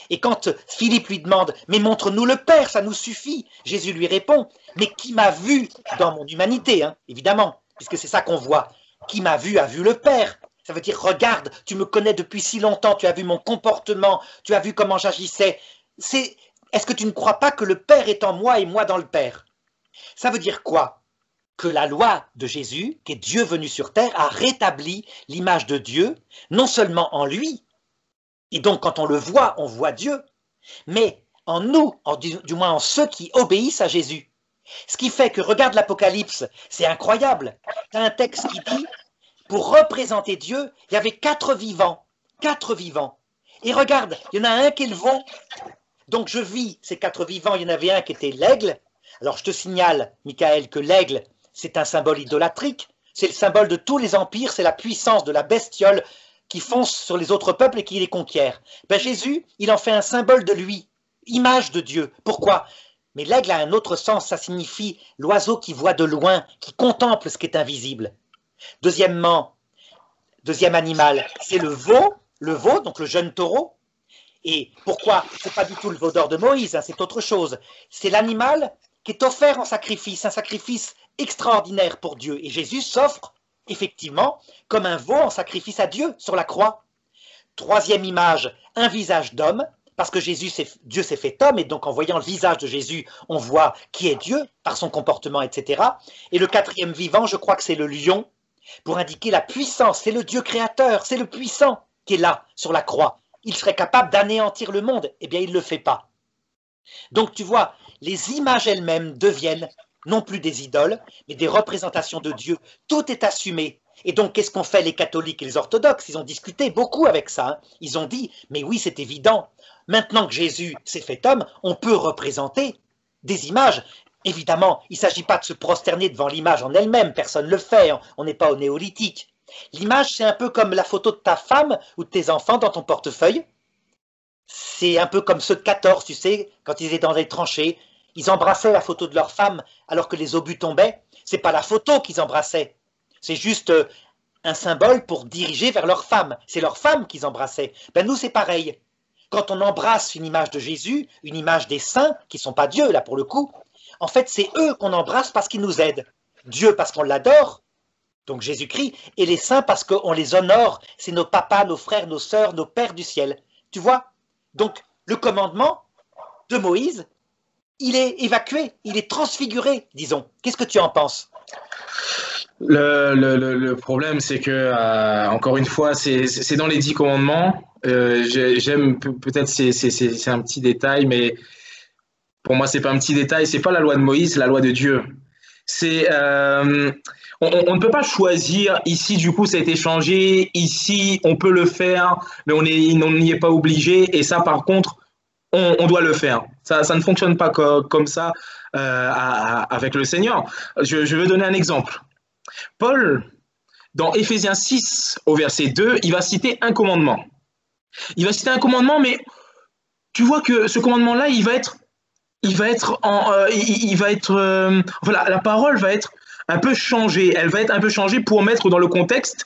Speaker 1: Et quand Philippe lui demande « Mais montre-nous le Père, ça nous suffit », Jésus lui répond « Mais qui m'a vu dans mon humanité, hein, évidemment, puisque c'est ça qu'on voit. Qui m'a vu a vu le Père. Ça veut dire « Regarde, tu me connais depuis si longtemps, tu as vu mon comportement, tu as vu comment j'agissais. Est-ce que tu ne crois pas que le Père est en moi et moi dans le Père ?» Ça veut dire quoi? Que la loi de Jésus, qui est Dieu venu sur terre, a rétabli l'image de Dieu, non seulement en lui, et donc quand on le voit, on voit Dieu, mais en nous, du moins en ceux qui obéissent à Jésus. Ce qui fait que, regarde l'Apocalypse, c'est incroyable. Tu as un texte qui dit, pour représenter Dieu, il y avait 4 vivants. 4 vivants. Et regarde, il y en a un qui est le veau. Donc je vis ces 4 vivants, il y en avait un qui était l'aigle. Alors je te signale, Michael, que l'aigle, c'est un symbole idolatrique, c'est le symbole de tous les empires, c'est la puissance de la bestiole qui fonce sur les autres peuples et qui les conquiert. Ben Jésus, il en fait un symbole de lui, image de Dieu. Pourquoi? Mais l'aigle a un autre sens, ça signifie l'oiseau qui voit de loin, qui contemple ce qui est invisible. Deuxièmement, deuxième animal, c'est le veau, donc le jeune taureau. Et pourquoi? Ce n'est pas du tout le veau d'or de Moïse, hein, c'est autre chose. C'est l'animal qui est offert en sacrifice, un sacrifice extraordinaire pour Dieu. Et Jésus s'offre effectivement comme un veau en sacrifice à Dieu sur la croix. Troisième image, un visage d'homme, parce que Dieu s'est fait homme, et donc en voyant le visage de Jésus, on voit qui est Dieu par son comportement, etc. Et le quatrième vivant, je crois que c'est le lion, pour indiquer la puissance, c'est le Dieu créateur, c'est le puissant qui est là sur la croix. Il serait capable d'anéantir le monde, eh bien il ne le fait pas. Donc tu vois, les images elles-mêmes deviennent non plus des idoles, mais des représentations de Dieu. Tout est assumé. Et donc, qu'est-ce qu'ont fait les catholiques et les orthodoxes? Ils ont discuté beaucoup avec ça. Hein. Ils ont dit, mais oui, c'est évident. Maintenant que Jésus s'est fait homme, on peut représenter des images. Évidemment, il ne s'agit pas de se prosterner devant l'image en elle-même. Personne ne le fait. On n'est pas au néolithique. L'image, c'est un peu comme la photo de ta femme ou de tes enfants dans ton portefeuille. C'est un peu comme ceux de 14, tu sais, quand ils étaient dans les tranchées. Ils embrassaient la photo de leur femme alors que les obus tombaient. Ce n'est pas la photo qu'ils embrassaient. C'est juste un symbole pour diriger vers leur femme. C'est leur femme qu'ils embrassaient. Ben nous, c'est pareil. Quand on embrasse une image de Jésus, une image des saints, qui ne sont pas Dieu, là, pour le coup, en fait, c'est eux qu'on embrasse parce qu'ils nous aident. Dieu parce qu'on l'adore, donc Jésus-Christ, et les saints parce qu'on les honore. C'est nos papas, nos frères, nos sœurs, nos pères du ciel. Tu vois? Donc, le commandement de Moïse, il est évacué, il est transfiguré, disons. Qu'est-ce que tu en penses?
Speaker 2: Le problème, c'est que, encore une fois, c'est dans les 10 commandements. J'aime, peut-être c'est un petit détail, mais pour moi, c'est pas un petit détail. C'est pas la loi de Moïse, c'est la loi de Dieu. On ne peut pas choisir. Ici, du coup, ça a été changé. Ici, on peut le faire, mais on n'y est pas obligé. Et ça, par contre, on doit le faire. Ça ne fonctionne pas comme ça avec le Seigneur. Je vais donner un exemple. Paul, dans Éphésiens 6, au verset 2, il va citer un commandement. Il va citer un commandement, mais tu vois que ce commandement-là, la parole va être un peu changée. Elle va être un peu changée pour mettre dans le contexte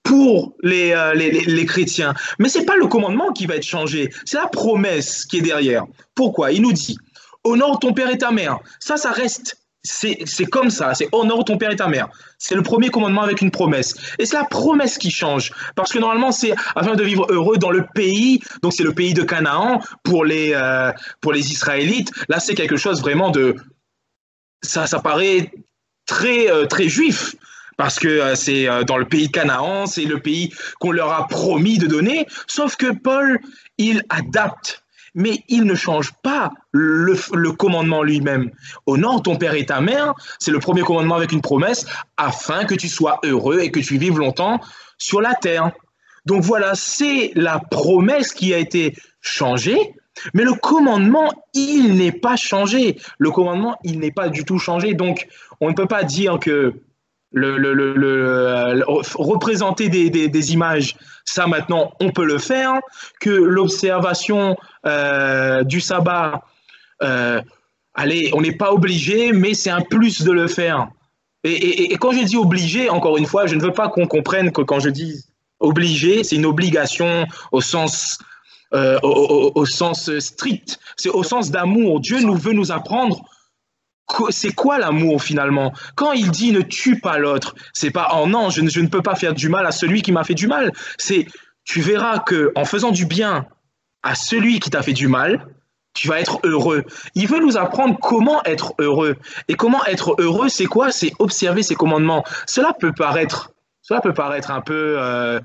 Speaker 2: pour les chrétiens. Mais ce n'est pas le commandement qui va être changé, c'est la promesse qui est derrière. Pourquoi? Il nous dit, honore ton père et ta mère. Ça reste. c'est comme ça, c'est honore ton père et ta mère. C'est le premier commandement avec une promesse. Et c'est la promesse qui change. Parce que normalement, c'est afin de vivre heureux dans le pays, donc c'est le pays de Canaan pour les Israélites. Là, c'est quelque chose vraiment de... Ça paraît très juif. Parce que c'est dans le pays Canaan, c'est le pays qu'on leur a promis de donner. Sauf que Paul, il adapte. Mais il ne change pas le commandement lui-même. Honore ton père et ta mère, c'est le premier commandement avec une promesse, afin que tu sois heureux et que tu vives longtemps sur la terre. Donc voilà, c'est la promesse qui a été changée, mais le commandement, il n'est pas changé. Le commandement, il n'est pas du tout changé. Donc on ne peut pas dire que représenter des images, ça maintenant on peut le faire, que l'observation du sabbat, allez, on n'est pas obligé, mais c'est un plus de le faire. Et quand je dis obligé, encore une fois, je ne veux pas qu'on comprenne que quand je dis obligé, c'est une obligation au sens au sens strict, c'est au sens d'amour. Dieu nous veut nous apprendre c'est quoi l'amour finalement? Quand il dit ne tue pas l'autre, c'est pas oh non, je ne peux pas faire du mal à celui qui m'a fait du mal. C'est tu verras que en faisant du bien à celui qui t'a fait du mal, tu vas être heureux. Il veut nous apprendre comment être heureux. Et comment être heureux, c'est quoi? C'est observer ses commandements. Cela peut paraître un peu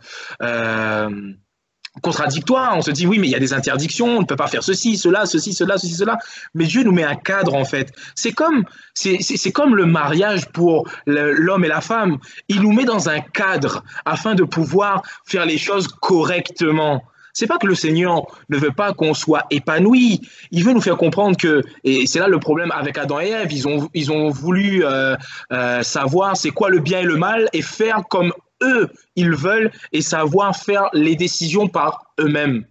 Speaker 2: contradictoire. On se dit oui, mais il y a des interdictions, on ne peut pas faire ceci, cela, ceci, cela, ceci, cela. Mais Dieu nous met un cadre en fait. C'est comme le mariage pour l'homme et la femme. Il nous met dans un cadre afin de pouvoir faire les choses correctement. C'est pas que le Seigneur ne veut pas qu'on soit épanoui. Il veut nous faire comprendre que, et c'est là le problème avec Adam et Ève, ils ont voulu savoir c'est quoi le bien et le mal et faire comme eux, ils veulent et savoir faire les décisions par eux-mêmes.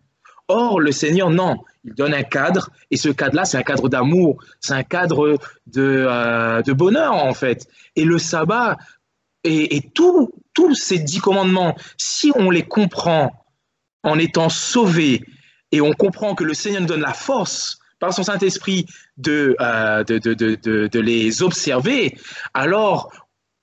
Speaker 2: Or, le Seigneur, non. Il donne un cadre et ce cadre-là, c'est un cadre d'amour, c'est un cadre de bonheur, en fait. Et le sabbat et tous ces 10 commandements, si on les comprend en étant sauvés et on comprend que le Seigneur nous donne la force par son Saint-Esprit de les observer, alors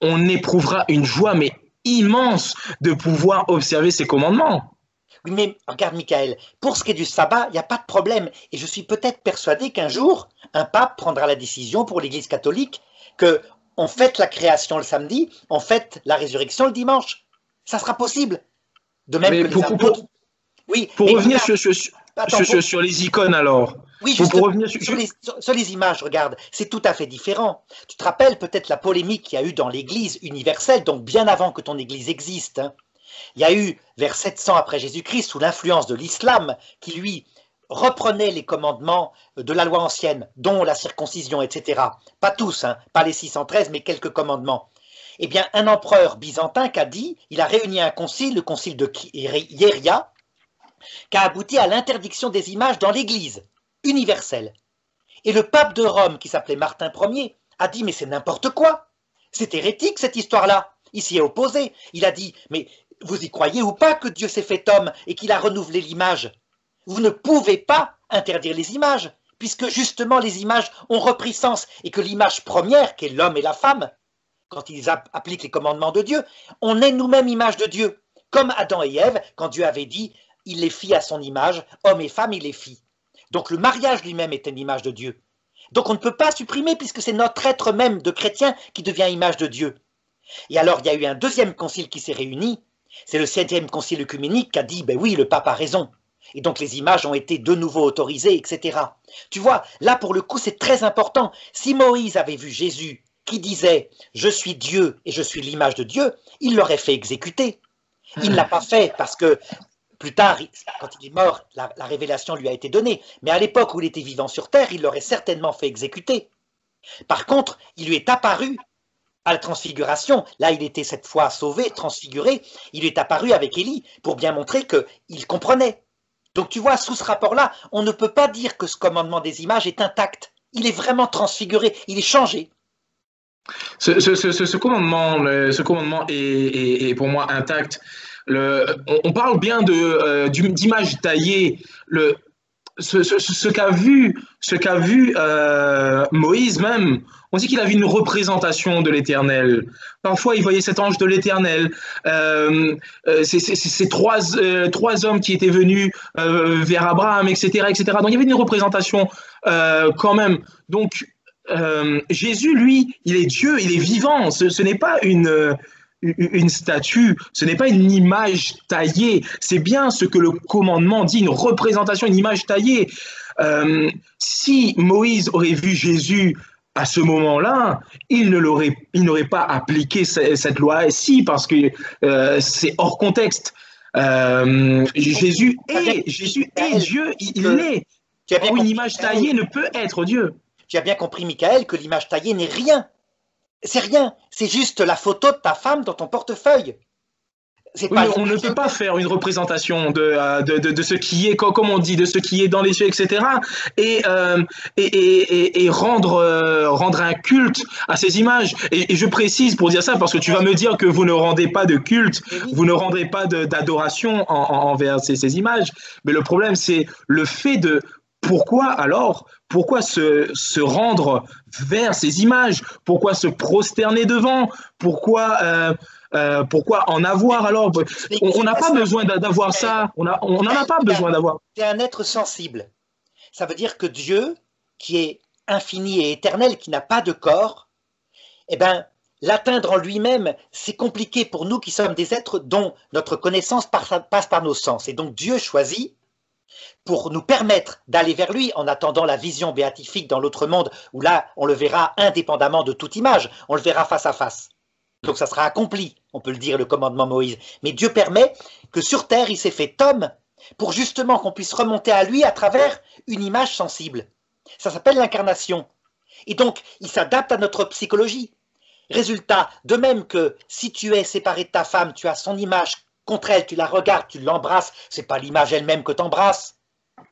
Speaker 2: on éprouvera une joie, mais immense de pouvoir observer ces commandements.
Speaker 1: Oui, mais regarde, Michael, pour ce qui est du sabbat, il n'y a pas de problème. Et je suis peut-être persuadé qu'un jour, un pape prendra la décision pour l'Église catholique qu'on fête la création le samedi, on fête la résurrection le dimanche. Ça sera possible. De même
Speaker 2: mais
Speaker 1: que les apôtres. Oui,
Speaker 2: pour revenir sur les icônes alors.
Speaker 1: Oui, pour revenir sur les images, regarde, c'est tout à fait différent. Tu te rappelles peut-être la polémique qu'il y a eu dans l'Église universelle, donc bien avant que ton Église existe. Hein. Il y a eu, vers 700 après Jésus-Christ, sous l'influence de l'islam, qui lui reprenait les commandements de la loi ancienne, dont la circoncision, etc. Pas tous, hein, pas les 613, mais quelques commandements. Eh bien, un empereur byzantin qu'a dit, il a réuni un concile, le concile de Hieria, qui a abouti à l'interdiction des images dans l'Église universelle. Et le pape de Rome, qui s'appelait Martin Ier, a dit mais c'est n'importe quoi, c'est hérétique cette histoire-là. Il s'y est opposé. Il a dit mais vous y croyez ou pas que Dieu s'est fait homme et qu'il a renouvelé l'image? Vous ne pouvez pas interdire les images, puisque justement les images ont repris sens et que l'image première, qui est l'homme et la femme, quand ils appliquent les commandements de Dieu, on est nous-mêmes image de Dieu. Comme Adam et Ève, quand Dieu avait dit il les fit à son image, homme et femme il les fit. Donc le mariage lui-même est une image de Dieu. Donc on ne peut pas supprimer puisque c'est notre être même de chrétien qui devient image de Dieu. Et alors il y a eu un deuxième concile qui s'est réuni, c'est le 7e concile œcuménique qui a dit ben oui le pape a raison. Et donc les images ont été de nouveau autorisées, etc. Tu vois, là pour le coup c'est très important. Si Moïse avait vu Jésus qui disait je suis Dieu et je suis l'image de Dieu, il l'aurait fait exécuter. Il ne l'a pas fait parce que plus tard, quand il est mort, la révélation lui a été donnée. Mais à l'époque où il était vivant sur terre, il l'aurait certainement fait exécuter. Par contre, il lui est apparu à la transfiguration. Là, il était cette fois sauvé, transfiguré. Il lui est apparu avec Élie pour bien montrer qu'il comprenait. Donc tu vois, sous ce rapport-là, on ne peut pas dire que ce commandement des images est intact. Il est vraiment transfiguré, il est changé.
Speaker 2: Ce commandement est pour moi intact. On parle bien d'images taillées. ce qu'a vu Moïse même, on dit qu'il avait une représentation de l'Éternel. Parfois, il voyait cet ange de l'Éternel. Ces trois hommes qui étaient venus vers Abraham, etc., etc. Donc, il y avait une représentation quand même. Donc, Jésus, lui, il est Dieu, il est vivant. Ce n'est pas une statue, ce n'est pas une image taillée, c'est bien ce que le commandement dit, une représentation, une image taillée. Si Moïse aurait vu Jésus à ce moment-là, il n'aurait pas appliqué cette loi ici parce que c'est hors contexte. Jésus est Dieu, il l'est. Une image taillée ne peut être Dieu.
Speaker 1: Tu as bien compris, Michael, que l'image taillée n'est rien. C'est rien, c'est juste la photo de ta femme dans ton portefeuille.
Speaker 2: On ne peut pas faire une représentation de ce qui est, comme on dit, de ce qui est dans les cieux, etc. Et rendre un culte à ces images. Et je précise pour dire ça, parce que tu vas me dire que vous ne rendez pas de culte, vous ne rendrez pas d'adoration envers ces images. Mais le problème, c'est le fait de... Pourquoi se rendre vers ces images? Pourquoi se prosterner devant? Pourquoi en avoir alors? On n'a pas besoin d'avoir ça. On n'en a pas besoin d'avoir.
Speaker 1: C'est un être sensible. Ça veut dire que Dieu, qui est infini et éternel, qui n'a pas de corps, eh ben, l'atteindre en lui-même, c'est compliqué pour nous qui sommes des êtres dont notre connaissance passe par nos sens. Et donc Dieu choisit, pour nous permettre d'aller vers lui en attendant la vision béatifique dans l'autre monde, où là, on le verra indépendamment de toute image, on le verra face à face. Donc ça sera accompli, on peut le dire, le commandement Moïse. Mais Dieu permet que sur terre, il s'est fait homme pour justement qu'on puisse remonter à lui à travers une image sensible. Ça s'appelle l'incarnation. Et donc, il s'adapte à notre psychologie. Résultat, de même que si tu es séparé de ta femme, tu as son image contre elle, tu la regardes, tu l'embrasses, c'est pas l'image elle-même que tu embrasses.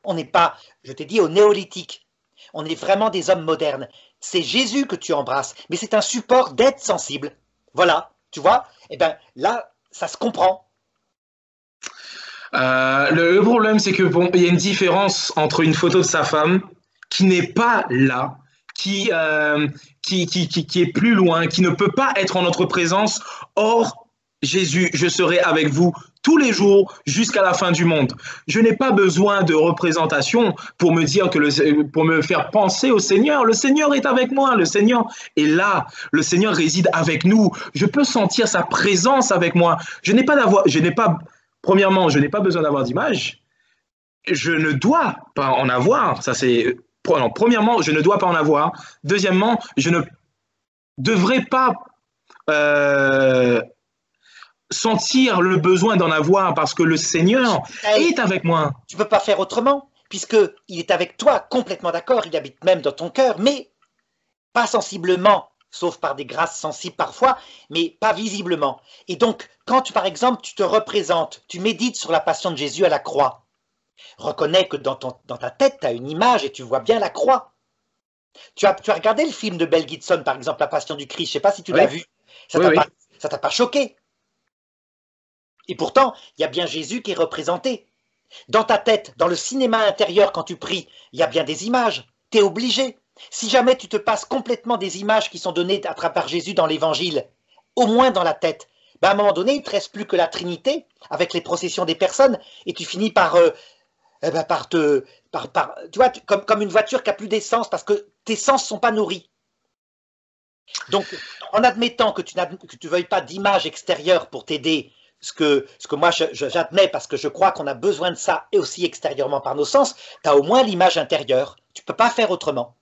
Speaker 1: On n'est pas, je t'ai dit, au néolithique. On est vraiment des hommes modernes. C'est Jésus que tu embrasses, mais c'est un support d'être sensible. Voilà, tu vois? Eh bien, là, ça se comprend.
Speaker 2: Le problème, c'est que il y a une différence entre une photo de sa femme qui n'est pas là, qui est plus loin, qui ne peut pas être en notre présence. Or, Jésus, je serai avec vous tous les jours jusqu'à la fin du monde. Je n'ai pas besoin de représentation pour me dire pour me faire penser au Seigneur. Le Seigneur est avec moi, le Seigneur est là, le Seigneur réside avec nous. Je peux sentir sa présence avec moi. Premièrement, je n'ai pas besoin d'avoir d'image. Je ne dois pas en avoir. Premièrement, je ne dois pas en avoir. Deuxièmement, je ne devrais pas sentir le besoin d'en avoir parce que le Seigneur est avec moi.
Speaker 1: Tu ne peux pas faire autrement, puisqu'il est avec toi, complètement d'accord, il habite même dans ton cœur, mais pas sensiblement, sauf par des grâces sensibles parfois, mais pas visiblement. Et donc, quand par exemple, tu te représentes, tu médites sur la passion de Jésus à la croix, reconnais que dans ta tête, tu as une image et tu vois bien la croix. Tu as regardé le film de Mel Gibson, par exemple, La Passion du Christ, je ne sais pas si tu l'as vu, ça t'a pas choqué. Et pourtant, il y a bien Jésus qui est représenté. Dans ta tête, dans le cinéma intérieur, quand tu pries, il y a bien des images. Tu es obligé. Si jamais tu te passes complètement des images qui sont données à travers Jésus dans l'Évangile, au moins dans la tête, à un moment donné, il ne te reste plus que la Trinité, avec les processions des personnes, et tu finis par tu vois, comme une voiture qui n'a plus d'essence, parce que tes sens ne sont pas nourris. Donc, en admettant que tu ne veuilles pas d'image extérieure pour t'aider, ce que moi j'admets parce que je crois qu'on a besoin de ça et aussi extérieurement par nos sens, tu as au moins l'image intérieure. Tu ne peux pas faire autrement.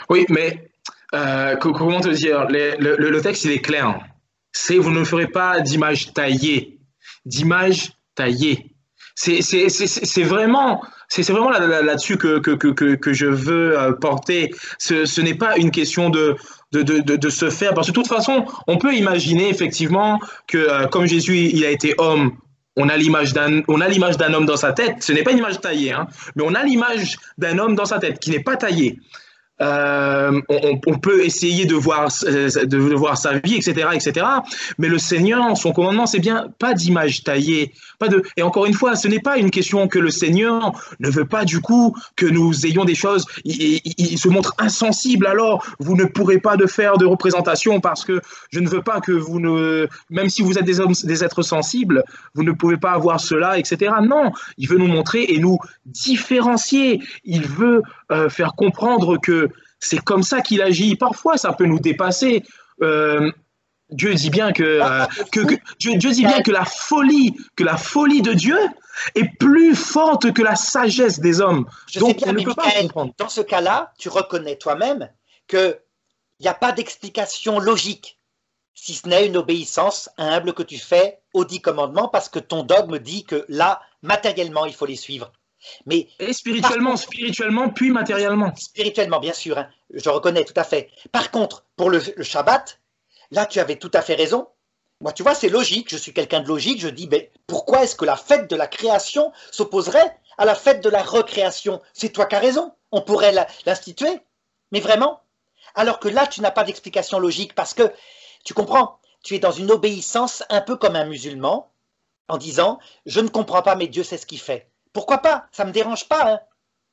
Speaker 2: Oui, mais comment te dire, le texte il est clair. Vous ne ferez pas d'image taillée. D'image taillée. C'est vraiment là-dessus que je veux porter. Ce n'est pas une question de se faire, parce que de toute façon, on peut imaginer effectivement que comme Jésus il a été homme, on a l'image d'un homme dans sa tête. Ce n'est pas une image taillée, hein, mais on a l'image d'un homme dans sa tête qui n'est pas taillée. on peut essayer de voir sa vie, etc., etc. Mais le Seigneur, son commandement, c'est bien pas d'image taillée, pas de. Et encore une fois, ce n'est pas une question que le Seigneur ne veut pas du coup que nous ayons des choses. Il se montre insensible. Alors, vous ne pourrez pas de faire de représentation parce que je ne veux pas que vous ne, même si vous êtes des êtres sensibles, vous ne pouvez pas avoir cela, etc. Non, il veut nous montrer et nous différencier. Il veut faire comprendre que c'est comme ça qu'il agit. Parfois, ça peut nous dépasser. Dieu dit bien Dieu dit bien que la folie de Dieu est plus forte que la sagesse des hommes.
Speaker 1: Donc, on ne peut pas comprendre. Dans ce cas-là, tu reconnais toi-même qu'il n'y a pas d'explication logique, si ce n'est une obéissance humble que tu fais aux 10 commandements, parce que ton dogme dit que là, matériellement, il faut les suivre. Mais
Speaker 2: et spirituellement, puis matériellement.
Speaker 1: Spirituellement, bien sûr, hein, je reconnais tout à fait. Par contre, pour le Shabbat, là, tu avais tout à fait raison. Moi, tu vois, c'est logique, je suis quelqu'un de logique, je dis, mais pourquoi est-ce que la fête de la création s'opposerait à la fête de la recréation? C'est toi qui as raison, on pourrait l'instituer, mais vraiment. Alors que là, tu n'as pas d'explication logique, parce que, tu comprends, tu es dans une obéissance un peu comme un musulman, en disant, je ne comprends pas, mais Dieu sait ce qu'il fait. Pourquoi pas? Ça ne me dérange pas. Hein.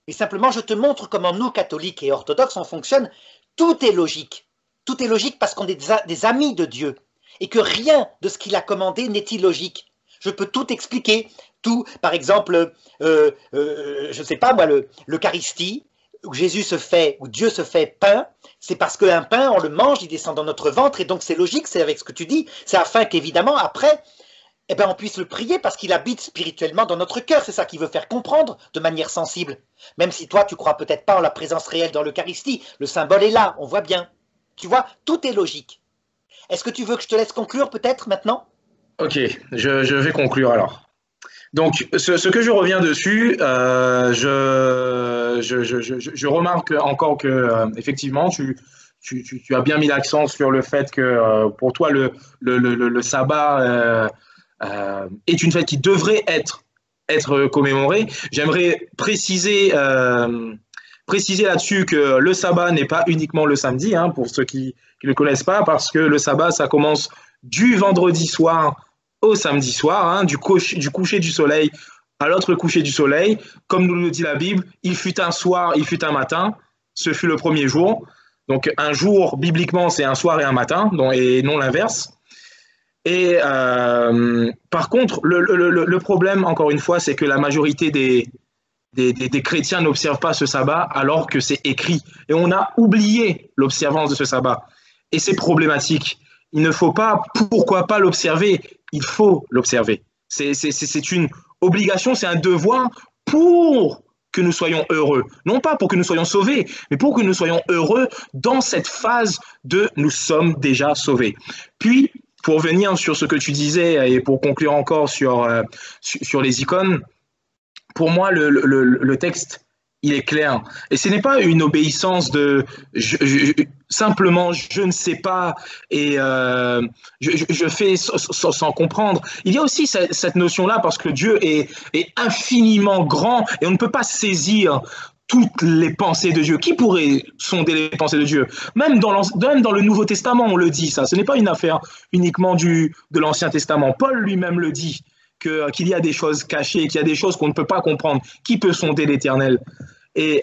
Speaker 1: Mais simplement, je te montre comment nous, catholiques et orthodoxes, on fonctionne. Tout est logique. Tout est logique parce qu'on est des amis de Dieu. Et que rien de ce qu'il a commandé n'est illogique. Je peux tout expliquer. Tout, par exemple, je ne sais pas moi, l'Eucharistie, où Jésus se fait, où Dieu se fait pain, c'est parce qu'un pain, on le mange, il descend dans notre ventre, et donc c'est logique, c'est avec ce que tu dis, c'est afin qu'évidemment, après, eh ben, on puisse le prier parce qu'il habite spirituellement dans notre cœur. C'est ça qu'il veut faire comprendre de manière sensible. Même si toi, tu crois peut-être pas en la présence réelle dans l'Eucharistie. Le symbole est là, on voit bien. Tu vois, tout est logique. Est-ce que tu veux que je te laisse conclure peut-être maintenant?
Speaker 2: Ok, je vais conclure alors. Donc, ce que je reviens dessus, je remarque encore que, effectivement, tu as bien mis l'accent sur le fait que pour toi, le sabbat est une fête qui devrait être commémorée. J'aimerais préciser là-dessus que le sabbat n'est pas uniquement le samedi, hein, pour ceux qui ne le connaissent pas, parce que le sabbat, ça commence du vendredi soir au samedi soir, hein, du coucher du soleil à l'autre coucher du soleil. Comme nous le dit la Bible, il fut un soir, il fut un matin, ce fut le premier jour. Donc un jour, bibliquement, c'est un soir et un matin, et non l'inverse. Et par contre, le problème, encore une fois, c'est que la majorité des chrétiens n'observent pas ce sabbat alors que c'est écrit. Et on a oublié l'observance de ce sabbat. Et c'est problématique. Il ne faut pas, pourquoi pas l'observer? Il faut l'observer. C'est une obligation, c'est un devoir pour que nous soyons heureux. Non pas pour que nous soyons sauvés, mais pour que nous soyons heureux dans cette phase de « nous sommes déjà sauvés ». Puis, pour revenir sur ce que tu disais et pour conclure encore sur les icônes, pour moi, le texte, il est clair. Et ce n'est pas une obéissance de simplement je ne sais pas et je fais sans comprendre. Il y a aussi cette notion-là parce que Dieu est infiniment grand et on ne peut pas saisir toutes les pensées de Dieu. Qui pourrait sonder les pensées de Dieu? Même dans le Nouveau Testament, on le dit, ça. Ce n'est pas une affaire uniquement de l'Ancien Testament. Paul lui-même le dit, qu'il y a des choses cachées, qu'il y a des choses qu'on ne peut pas comprendre. Qui peut sonder l'Éternel? Et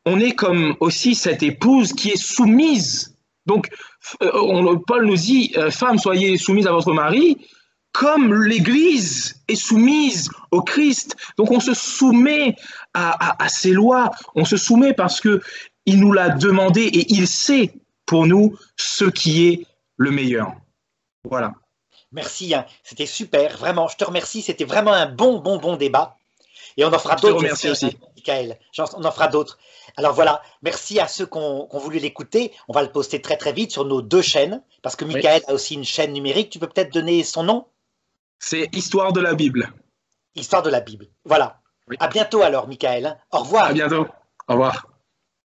Speaker 2: on est comme aussi cette épouse qui est soumise. Donc, Paul nous dit, femmes, soyez soumises à votre mari, comme l'Église est soumise au Christ. Donc, on se soumet à ses lois, on se soumet parce qu'il nous l'a demandé et il sait pour nous ce qui est le meilleur. Voilà.
Speaker 1: Merci, hein. C'était super, vraiment, je te remercie, c'était vraiment un bon débat. Et on en fera d'autres.
Speaker 2: Je te remercie aussi.
Speaker 1: Michael, on en fera d'autres. Alors voilà, merci à ceux qui ont voulu l'écouter. On va le poster très vite sur nos 2 chaînes, parce que Michael a aussi une chaîne numérique. Tu peux peut-être donner son nom?
Speaker 2: C'est Histoire de la Bible.
Speaker 1: Histoire de la Bible, voilà. Oui. À bientôt alors, Michael. Au revoir.
Speaker 2: À bientôt. Au revoir.